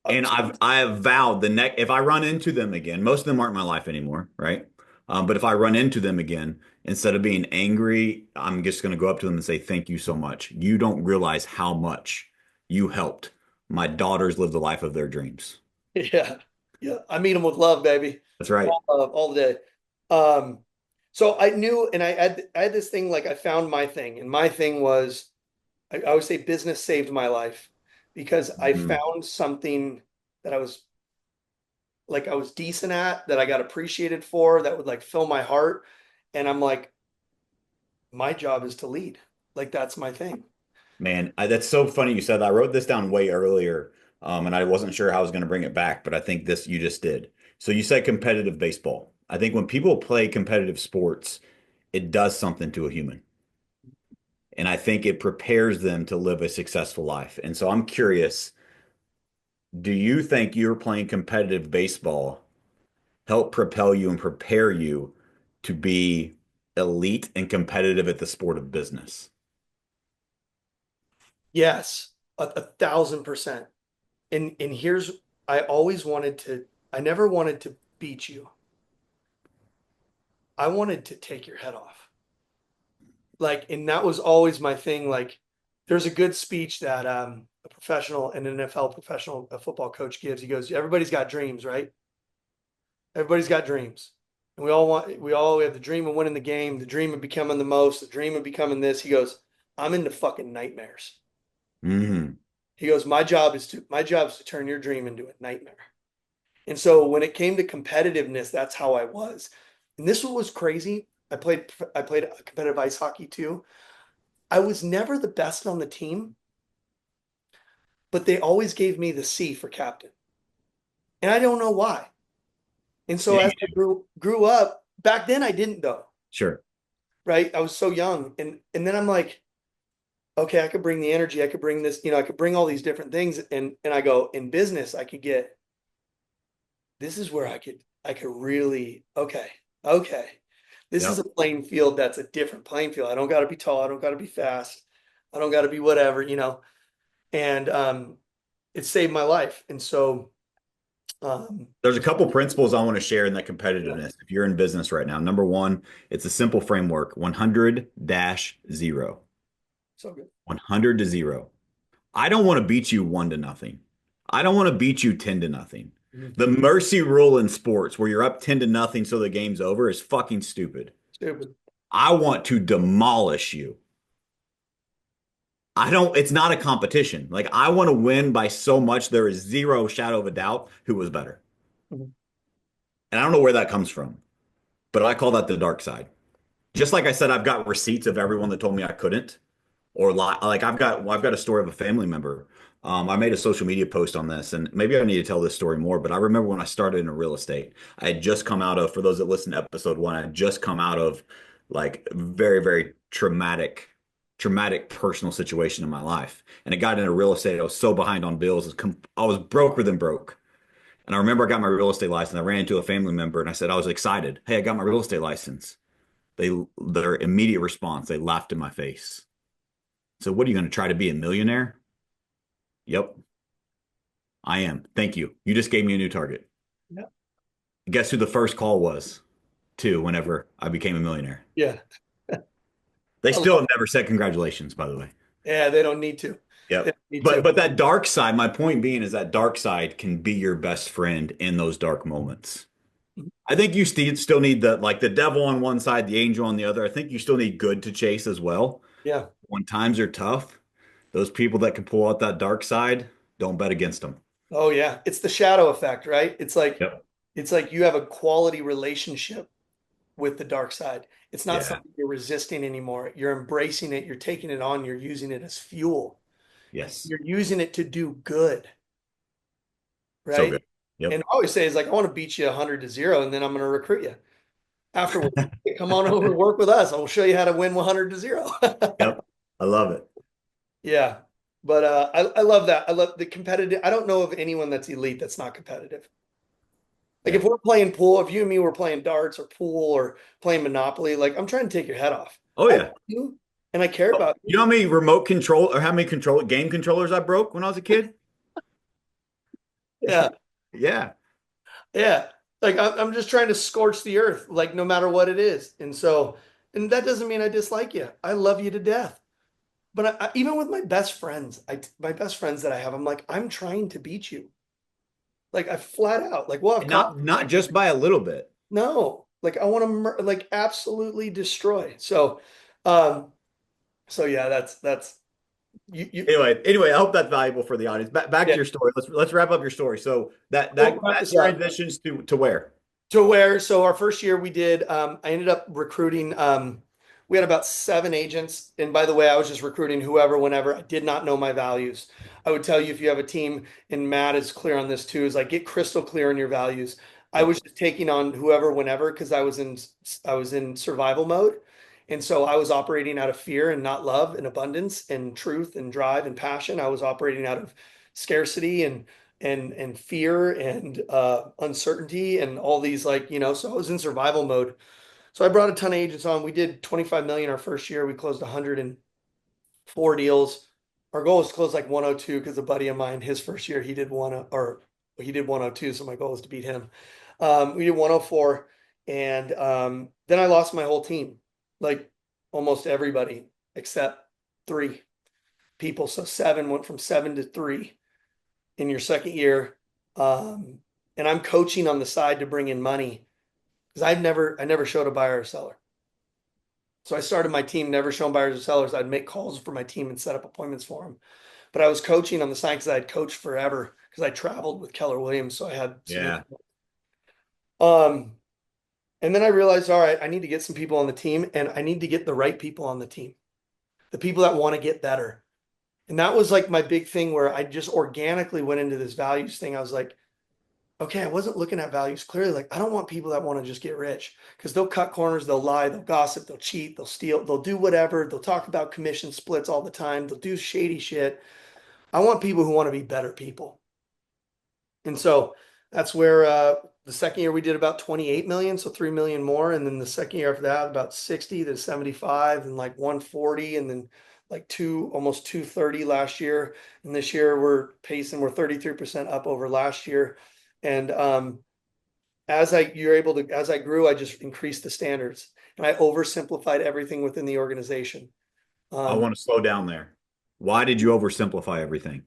S2: And I have vowed the next if I run into them again, most of them aren't in my life anymore, right? But if I run into them again, instead of being angry, I'm just going to go up to them and say, "Thank you so much. You don't realize how much you helped my daughters live the life of their dreams."
S1: Yeah. Yeah. I meet them with love, baby.
S2: That's right.
S1: All day. Um, So I knew, and I had this thing, like I found my thing, and my thing was, I always say business saved my life because I
S2: Mhm.
S1: found something that I was decent at, that I got appreciated for, that would like fill my heart. And I'm like, my job is to lead. Like that's my thing.
S2: Man, that's so funny you said that. I wrote this down way earlier, and I wasn't sure how I was going to bring it back, but I think this you just did. So you said competitive baseball. I think when people play competitive sports, it does something to a human. And I think it prepares them to live a successful life. And so I'm curious, do you think you're playing competitive baseball help propel you and prepare you to be elite and competitive at the sport of business?
S1: Yes, a thousand percent. And here's, I always wanted to, I never wanted to beat you. I wanted to take your head off. Like, and that was always my thing. Like, there's a good speech that a professional, an NFL professional, a football coach gives. He goes, everybody's got dreams, right? Everybody's got dreams. And we have the dream of winning the game, the dream of becoming the most, the dream of becoming this. He goes, I'm into fucking nightmares.
S2: Hmm.
S1: He goes, my job is to turn your dream into a nightmare. And so when it came to competitiveness, that's how I was. And this one was crazy. I played competitive ice hockey too. I was never the best on the team, but they always gave me the C for captain. And I don't know why. And so
S2: Yeah,
S1: as
S2: you
S1: I
S2: do.
S1: grew up, back then I didn't though,
S2: Sure.
S1: right? I was so young. And then I'm like, okay, I could bring the energy, I could bring this, I could bring all these different things. And I go, in business, I could get, this is where I could really, okay. This is a
S2: Yep.
S1: playing field that's a different playing field. I don't gotta be tall, I don't gotta be fast, I don't gotta be whatever. And it saved my life. And so um
S2: There's a couple principles I want to share in that
S1: yeah,
S2: competitiveness. If you're in business right now, number one, it's a simple framework, 100-0.
S1: so good.
S2: 100 to 0. I don't want to beat you 1-0. I don't want to beat you 10-0.
S1: Mhm.
S2: The mercy rule in sports where you're up 10-0 so the game's over is fucking stupid.
S1: Stupid.
S2: I want to demolish you. I don't, it's not a competition. Like I want to win by so much there is zero shadow of a doubt who was better.
S1: Mhm.
S2: And I don't know where that comes from, but I call that the dark side. Just like I said, I've got receipts of everyone that told me I couldn't, or like I've got a story of a family member. I made a social media post on this, and maybe I need to tell this story more. But I remember when I started in real estate, I had just come out of, for those that listen to episode one, I had just come out of like very, very traumatic personal situation in my life, and I got into real estate. I was so behind on bills, I was broker than broke. And I remember I got my real estate license. I ran into a family member, and I said I was excited. Hey, I got my real estate license. Their immediate response, they laughed in my face. So what are you going to try to be a millionaire? Yep, I am. Thank you. You just gave me a new target.
S1: Yeah.
S2: Guess who the first call was to whenever I became a millionaire?
S1: Yeah.
S2: They
S1: I
S2: still
S1: love
S2: have never said congratulations, by the way.
S1: Yeah, they don't need to. They
S2: Yep.
S1: don't need
S2: But
S1: to.
S2: but that dark side, my point being is that dark side can be your best friend in those dark moments. I think you still need the devil on one side, the angel on the other. I think you still need good to chase as well.
S1: Yeah.
S2: When times are tough, those people that can pull out that dark side, don't bet against them.
S1: Oh yeah. It's the shadow effect, right?
S2: Yep.
S1: It's like you have a quality relationship with the dark side. It's not
S2: Yeah.
S1: something you're resisting anymore. You're embracing it, you're taking it on, you're using it as fuel.
S2: Yes.
S1: You're using it to do good,
S2: So
S1: right?
S2: good. Yep.
S1: And I always say is like, I want to beat you 100-0, and then I'm going to recruit you afterwards. Come on over and work with us. I will show you how to win 100-0.
S2: Yep. I love it.
S1: Yeah. But I love that. I love the competitive. I don't know of anyone that's elite that's not competitive. Like
S2: Yeah.
S1: if we're playing pool, if you and me were playing darts or pool or playing Monopoly, like I'm trying to take your head off.
S2: Oh
S1: I love
S2: yeah.
S1: you and I care
S2: Oh,
S1: about
S2: you
S1: you.
S2: know how many remote control or how many control game controllers I broke when I was a kid?
S1: Yeah.
S2: Yeah.
S1: Yeah. Like I'm just trying to scorch the earth, like no matter what it is. And so, and that doesn't mean I dislike you. I love you to death. But even with my best friends, my best friends that I have, I'm like, I'm trying to beat you. Like I flat out, like, we'll have
S2: And
S1: conflict.
S2: not just by a little bit.
S1: No. Like I want to like absolutely destroy. Um, so yeah, that's you
S2: Anyway, I hope that's valuable for the audience. Back to
S1: yeah.
S2: your story. Let's wrap up your story. So that
S1: Oh,
S2: that
S1: wrap
S2: that
S1: this up.
S2: transitions to where?
S1: To where, so our first year we did, I ended up recruiting, we had about 7 agents. And by the way, I was just recruiting whoever, whenever. I did not know my values. I would tell you if you have a team, and Matt is clear on this too, is like get crystal clear on your values. I
S2: Yep.
S1: was just taking on whoever, whenever, because I was in survival mode. And so I was operating out of fear and not love and abundance and truth and drive and passion. I was operating out of scarcity and fear and uncertainty and all these, like, so I was in survival mode. So I brought a ton of agents on. We did 25 million our first year. We closed 104 deals. Our goal was to close like 102 because a buddy of mine, his first year, he did he did 102. So my goal was to beat him. We did 104, and then I lost my whole team, like almost everybody except 3 people. So seven went from 7 to 3 in your second year. Um, and I'm coaching on the side to bring in money because I never showed a buyer or seller. So I started my team never showing buyers or sellers. I'd make calls for my team and set up appointments for them. But I was coaching on the side because I had coached forever because I traveled with Keller Williams. So I had some.
S2: Yeah.
S1: Um, and then I realized, all right, I need to get some people on the team and I need to get the right people on the team, the people that want to get better. And that was like my big thing where I just organically went into this values thing. I was like, okay, I wasn't looking at values clearly. Like, I don't want people that want to just get rich because they'll cut corners, they'll lie, they'll gossip, they'll cheat, they'll steal, they'll do whatever. They'll talk about commission splits all the time. They'll do shady shit. I want people who want to be better people. And so that's where the second year we did about 28 million, so 3 million more. And then the second year after that, about 60 to 75 and like 140, and then like almost 230 last year. And this year we're 33% up over last year. And as I grew, I just increased the standards and I oversimplified everything within the organization.
S2: I
S1: Um,
S2: want to slow down there. Why did you oversimplify everything?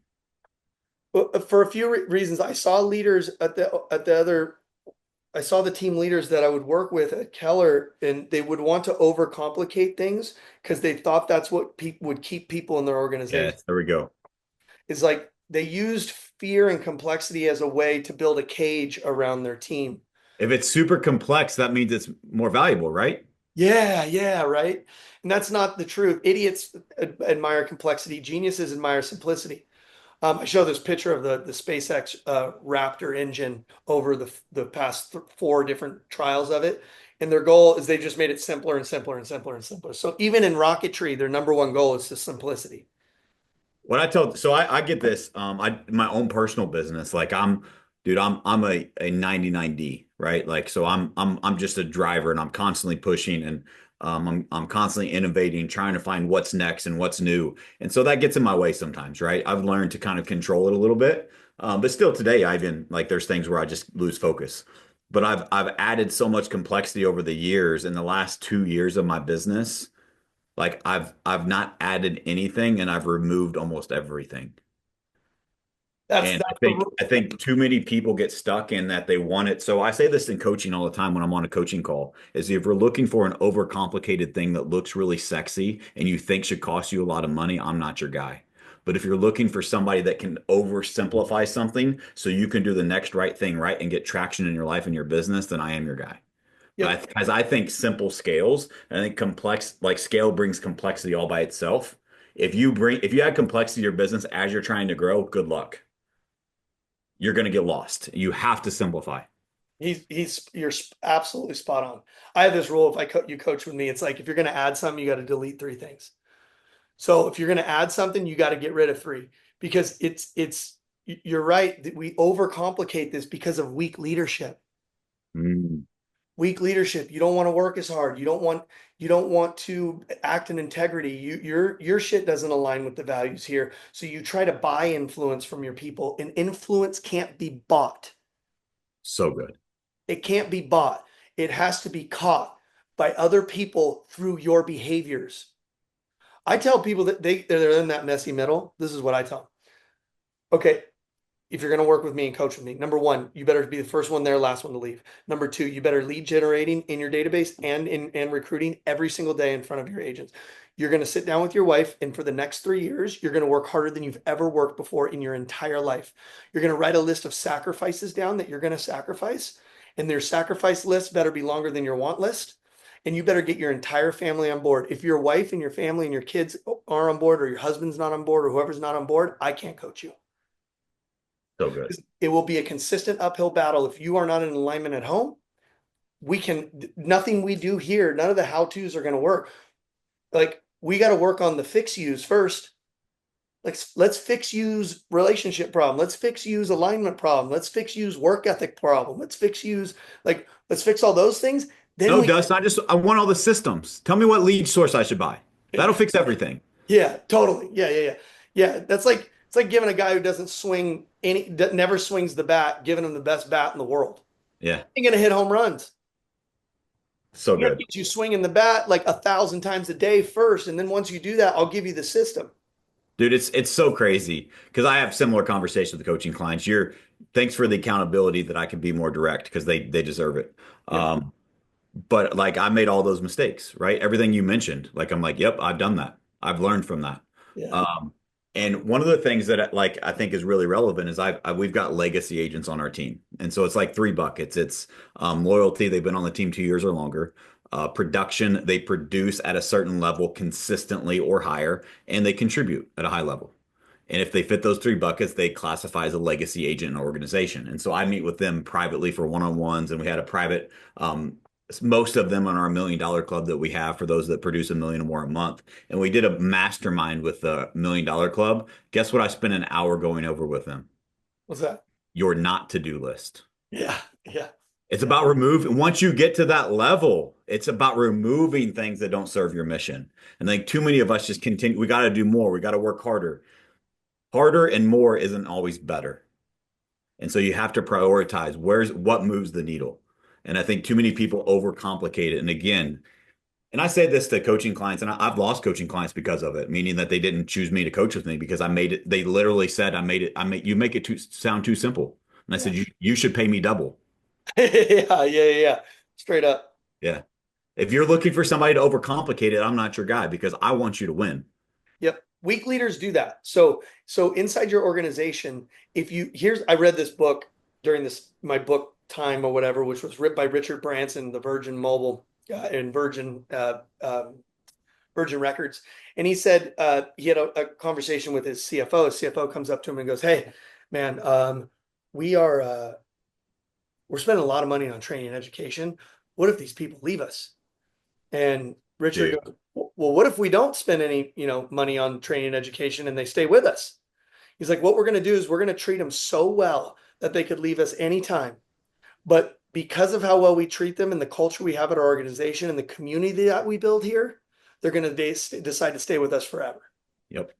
S1: but for a few reasons, I saw leaders I saw the team leaders that I would work with at Keller, and they would want to overcomplicate things because they thought that's what would keep people in their organization.
S2: Yes, there we go.
S1: It's like they used fear and complexity as a way to build a cage around their team.
S2: If it's super complex, that means it's more valuable, right?
S1: Yeah, yeah, right. And that's not the truth. Idiots admire complexity. Geniuses admire simplicity. I show this picture of the SpaceX Raptor engine over the past 4 different trials of it. And their goal is they just made it simpler and simpler and simpler and simpler. So even in rocketry, their number one goal is just simplicity.
S2: What I told, so I get this. My own personal business. Like dude, I'm a 99D, right? Like, so I'm just a driver, and I'm constantly pushing, and I'm constantly innovating, trying to find what's next and what's new. And so that gets in my way sometimes, right? I've learned to kind of control it a little bit, but still today, I've been like, there's things where I just lose focus. But I've added so much complexity over the years. In the last 2 years of my business, like I've not added anything, and I've removed almost everything.
S1: That's
S2: And I
S1: that's
S2: think I think too many people get stuck in that they want it. So I say this in coaching all the time when I'm on a coaching call, is if you're looking for an overcomplicated thing that looks really sexy and you think should cost you a lot of money, I'm not your guy. But if you're looking for somebody that can oversimplify something so you can do the next right thing right and get traction in your life and your business, then I am your guy.
S1: Yep.
S2: As I think simple scales, I think complex, like scale brings complexity all by itself. If you add complexity to your business as you're trying to grow, good luck. You're going to get lost. You have to simplify.
S1: You're absolutely spot on. I have this rule. If you coach with me, it's like if you're going to add something, you got to delete 3 things. So if you're going to add something, you got to get rid of 3 because you're right that we overcomplicate this because of weak leadership.
S2: Mm,
S1: Weak leadership. You don't want to work as hard. You don't want to act in integrity. Your shit doesn't align with the values here. So you try to buy influence from your people, and influence can't be bought.
S2: so good.
S1: It can't be bought. It has to be caught by other people through your behaviors. I tell people that they're in that messy middle. This is what I tell them. Okay, if you're going to work with me and coach with me, number one, you better be the first one there, last one to leave. Number two, you better lead generating in your database and in recruiting every single day in front of your agents. You're going to sit down with your wife, and for the next 3 years, you're going to work harder than you've ever worked before in your entire life. You're going to write a list of sacrifices down that you're going to sacrifice, and their sacrifice list better be longer than your want list. And you better get your entire family on board. If your wife and your family and your kids are on board, or your husband's not on board, or whoever's not on board, I can't coach you.
S2: So good.
S1: It will be a consistent uphill battle. If you are not in alignment at home, nothing we do here, none of the how to's are going to work. Like, we got to work on the fix yous first. Like, let's fix yous relationship problem. Let's fix yous alignment problem. Let's fix yous work ethic problem. Let's fix all those things. Then
S2: No,
S1: we,
S2: Dustin, I want all the systems. Tell me what lead source I should buy.
S1: yeah,
S2: That'll fix everything.
S1: yeah, totally. Yeah, yeah, yeah. Yeah, it's like giving a guy who doesn't swing never swings the bat, giving him the best bat in the world.
S2: Yeah,
S1: You're going to hit home runs.
S2: so
S1: I got to
S2: good.
S1: get you swinging the bat like 1,000 times a day first, and then once you do that, I'll give you the system.
S2: Dude, it's so crazy because I have similar conversations with coaching clients. Thanks for the accountability that I can be more direct because they deserve it.
S1: Yeah,
S2: But like I made all those mistakes, right? Everything you mentioned, like I'm like, yep, I've done that. I've learned from that.
S1: yeah.
S2: Um, and one of the things that like I think is really relevant is we've got legacy agents on our team, and so it's like three buckets. It's loyalty; they've been on the team 2 years or longer. Production, they produce at a certain level consistently or higher, and they contribute at a high level. And if they fit those three buckets, they classify as a legacy agent in an organization. And so I meet with them privately for one-on-ones, and we had a private, most of them on our $1 million club that we have for those that produce 1 million or more a month. And we did a mastermind with the $1 million club. Guess what? I spent an hour going over with them.
S1: What's that?
S2: Your not to-do list.
S1: Yeah, yeah,
S2: It's
S1: yeah,
S2: about removing, once you get to that level, it's about removing things that don't serve your mission. And like too many of us just continue, we got to do more. We got to work harder. Harder and more isn't always better. And so you have to prioritize what moves the needle. And I think too many people overcomplicate it. And again, and I say this to coaching clients, and I've lost coaching clients because of it, meaning that they didn't choose me to coach with me because I made it. They literally said, you make it sound too simple. And I
S1: yeah.
S2: said, you should pay me double.
S1: Yeah, yeah, yeah. Straight up.
S2: Yeah. If you're looking for somebody to overcomplicate it, I'm not your guy because I want you to win.
S1: Yep. Weak leaders do that. So inside your organization, if you here's I read this book during this my book time or whatever, which was written by Richard Branson, the Virgin Mobile and Virgin Records, and he said he had a conversation with his CFO. His CFO comes up to him and goes, "Hey, man, we are we're spending a lot of money on training and education. What if these people leave us?" And Richard
S2: Dude.
S1: goes, "Well, what if we don't spend any, money on training and education and they stay with us?" He's like, "What we're going to do is we're going to treat them so well that they could leave us anytime. But because of how well we treat them and the culture we have at our organization and the community that we build here, they're going to decide to stay with us forever."
S2: Yep.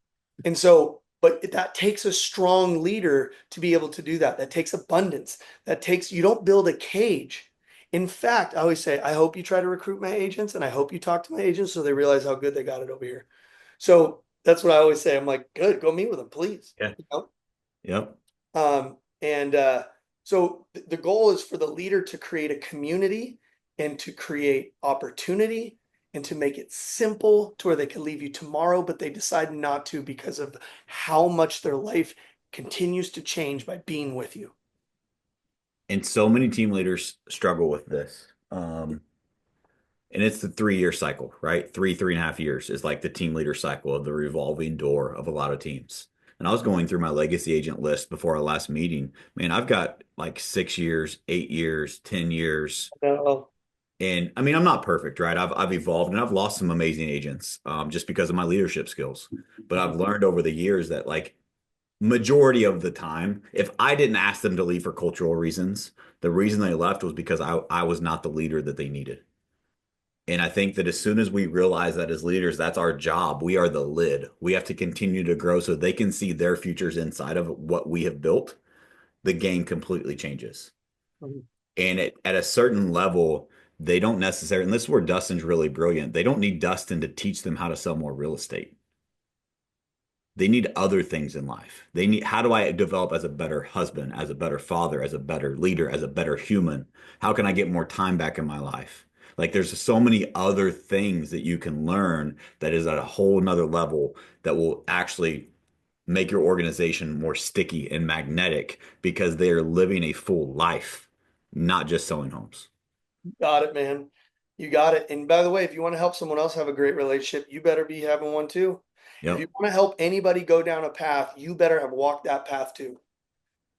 S1: And so, but that takes a strong leader to be able to do that. That takes abundance. You don't build a cage. In fact, I always say, I hope you try to recruit my agents and I hope you talk to my agents so they realize how good they got it over here. So that's what I always say. I'm like, good, go meet with them, please.
S2: Yeah.
S1: You know?
S2: Yep.
S1: And so the goal is for the leader to create a community and to create opportunity and to make it simple to where they can leave you tomorrow, but they decide not to because of how much their life continues to change by being with you.
S2: And so many team leaders struggle with this. And it's the 3 year cycle, right? 3.5 years is like the team leader cycle of the revolving door of a lot of teams. And I was going through my legacy agent list before our last meeting. Man, I've got like 6 years, 8 years, 10 years.
S1: No.
S2: And I mean, I'm not perfect, right? I've evolved and I've lost some amazing agents just because of my leadership skills. But I've learned over the years that like majority of the time, if I didn't ask them to leave for cultural reasons, the reason they left was because I was not the leader that they needed. And I think that as soon as we realize that as leaders, that's our job. We are the lid. We have to continue to grow so they can see their futures inside of what we have built. The game completely changes. And at a certain level, they don't necessarily, and this is where Dustin's really brilliant. They don't need Dustin to teach them how to sell more real estate. they need other things in life. They need, how do I develop as a better husband, as a better father, as a better leader, as a better human? How can I get more time back in my life? Like there's so many other things that you can learn that is at a whole nother level that will actually make your organization more sticky and magnetic because they are living a full life, not just selling homes.
S1: Got it, man. You got it. And by the way, if you want to help someone else have a great relationship, you better be having one too. If you
S2: Yep.
S1: want to help anybody go down a path, you better have walked that path too.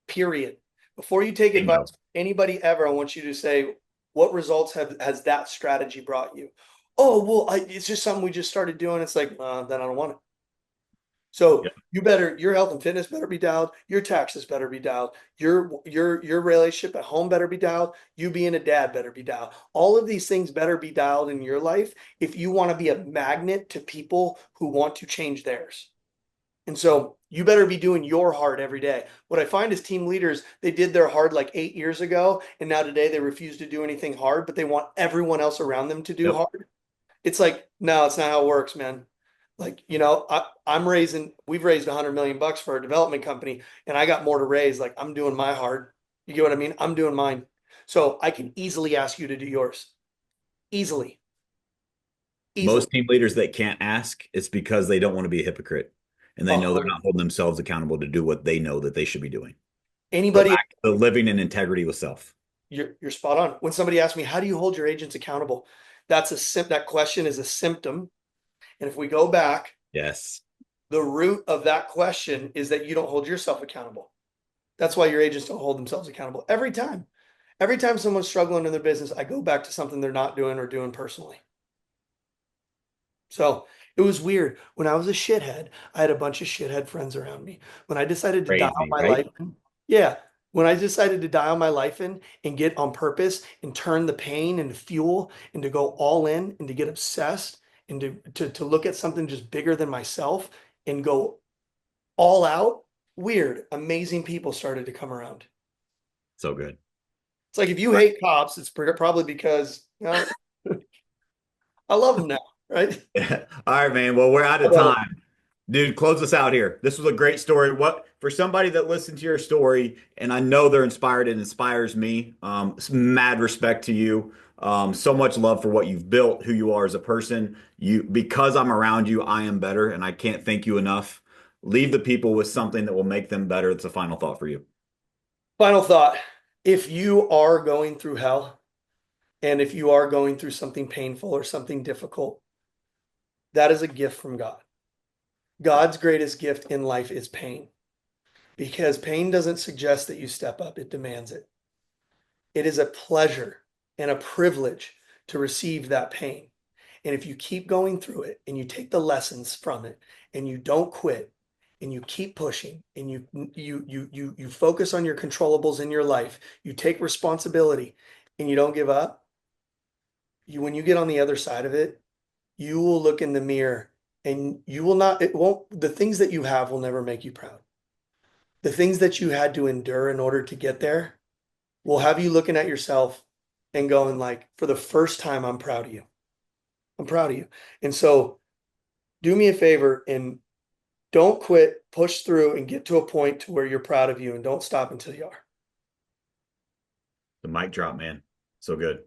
S1: Period. Before you take advice
S2: Bingo.
S1: from anybody ever, I want you to say, what results has that strategy brought you? Oh, well, it's just something we just started doing. It's like, then I don't want it. So
S2: Yep.
S1: your health and fitness better be dialed. Your taxes better be dialed. Your relationship at home better be dialed. You being a dad better be dialed. All of these things better be dialed in your life if you want to be a magnet to people who want to change theirs. And so you better be doing your hard every day. What I find is team leaders, they did their hard like 8 years ago, and now today they refuse to do anything hard, but they want everyone else around them to do
S2: Yep.
S1: hard. It's like, no, it's not how it works, man. Like, we've raised 100 million bucks for a development company, and I got more to raise. Like, I'm doing my hard. You get what I mean? I'm doing mine. So I can easily ask you to do yours. Easily, easily.
S2: Most team leaders that can't ask, it's because they don't want to be a hypocrite and they know they're
S1: 100.
S2: not holding themselves accountable to do what they know that they should be doing. Go
S1: Anybody,
S2: back to living in integrity with self.
S1: you're spot on. When somebody asks me, how do you hold your agents accountable? That question is a symptom. And if we go back,
S2: Yes.
S1: the root of that question is that you don't hold yourself accountable. That's why your agents don't hold themselves accountable every time. Every time someone's struggling in their business, I go back to something they're not doing or doing personally. So it was weird. When I was a shithead, I had a bunch of shithead friends around me. When I decided to dial
S2: Crazy,
S1: my
S2: right?
S1: life in, yeah, when I decided to dial my life in and get on purpose and turn the pain into fuel and to go all in and to get obsessed and to look at something just bigger than myself and go all out, weird, amazing people started to come around.
S2: So good.
S1: It's like if you hate cops, it's probably because I love them now, right?
S2: All right, man. Well, we're out
S1: How
S2: of
S1: about it?
S2: time. Dude, close us out here. This was a great story. What for somebody that listened to your story, and I know they're inspired, it inspires me. Mad respect to you. So much love for what you've built, who you are as a person. You, because I'm around you, I am better, and I can't thank you enough. Leave the people with something that will make them better. It's a final thought for you.
S1: Final thought. If you are going through hell and if you are going through something painful or something difficult, that is a gift from God. God's greatest gift in life is pain because pain doesn't suggest that you step up, it demands it. It is a pleasure and a privilege to receive that pain. And if you keep going through it and you take the lessons from it and you don't quit and you keep pushing and you focus on your controllables in your life, you take responsibility and you don't give up, you when you get on the other side of it, you will look in the mirror and you will not it won't the things that you have will never make you proud. The things that you had to endure in order to get there will have you looking at yourself and going like, for the first time, I'm proud of you. I'm proud of you. And so do me a favor and don't quit, push through and get to a point to where you're proud of you and don't stop until you are.
S2: The mic drop, man. So good.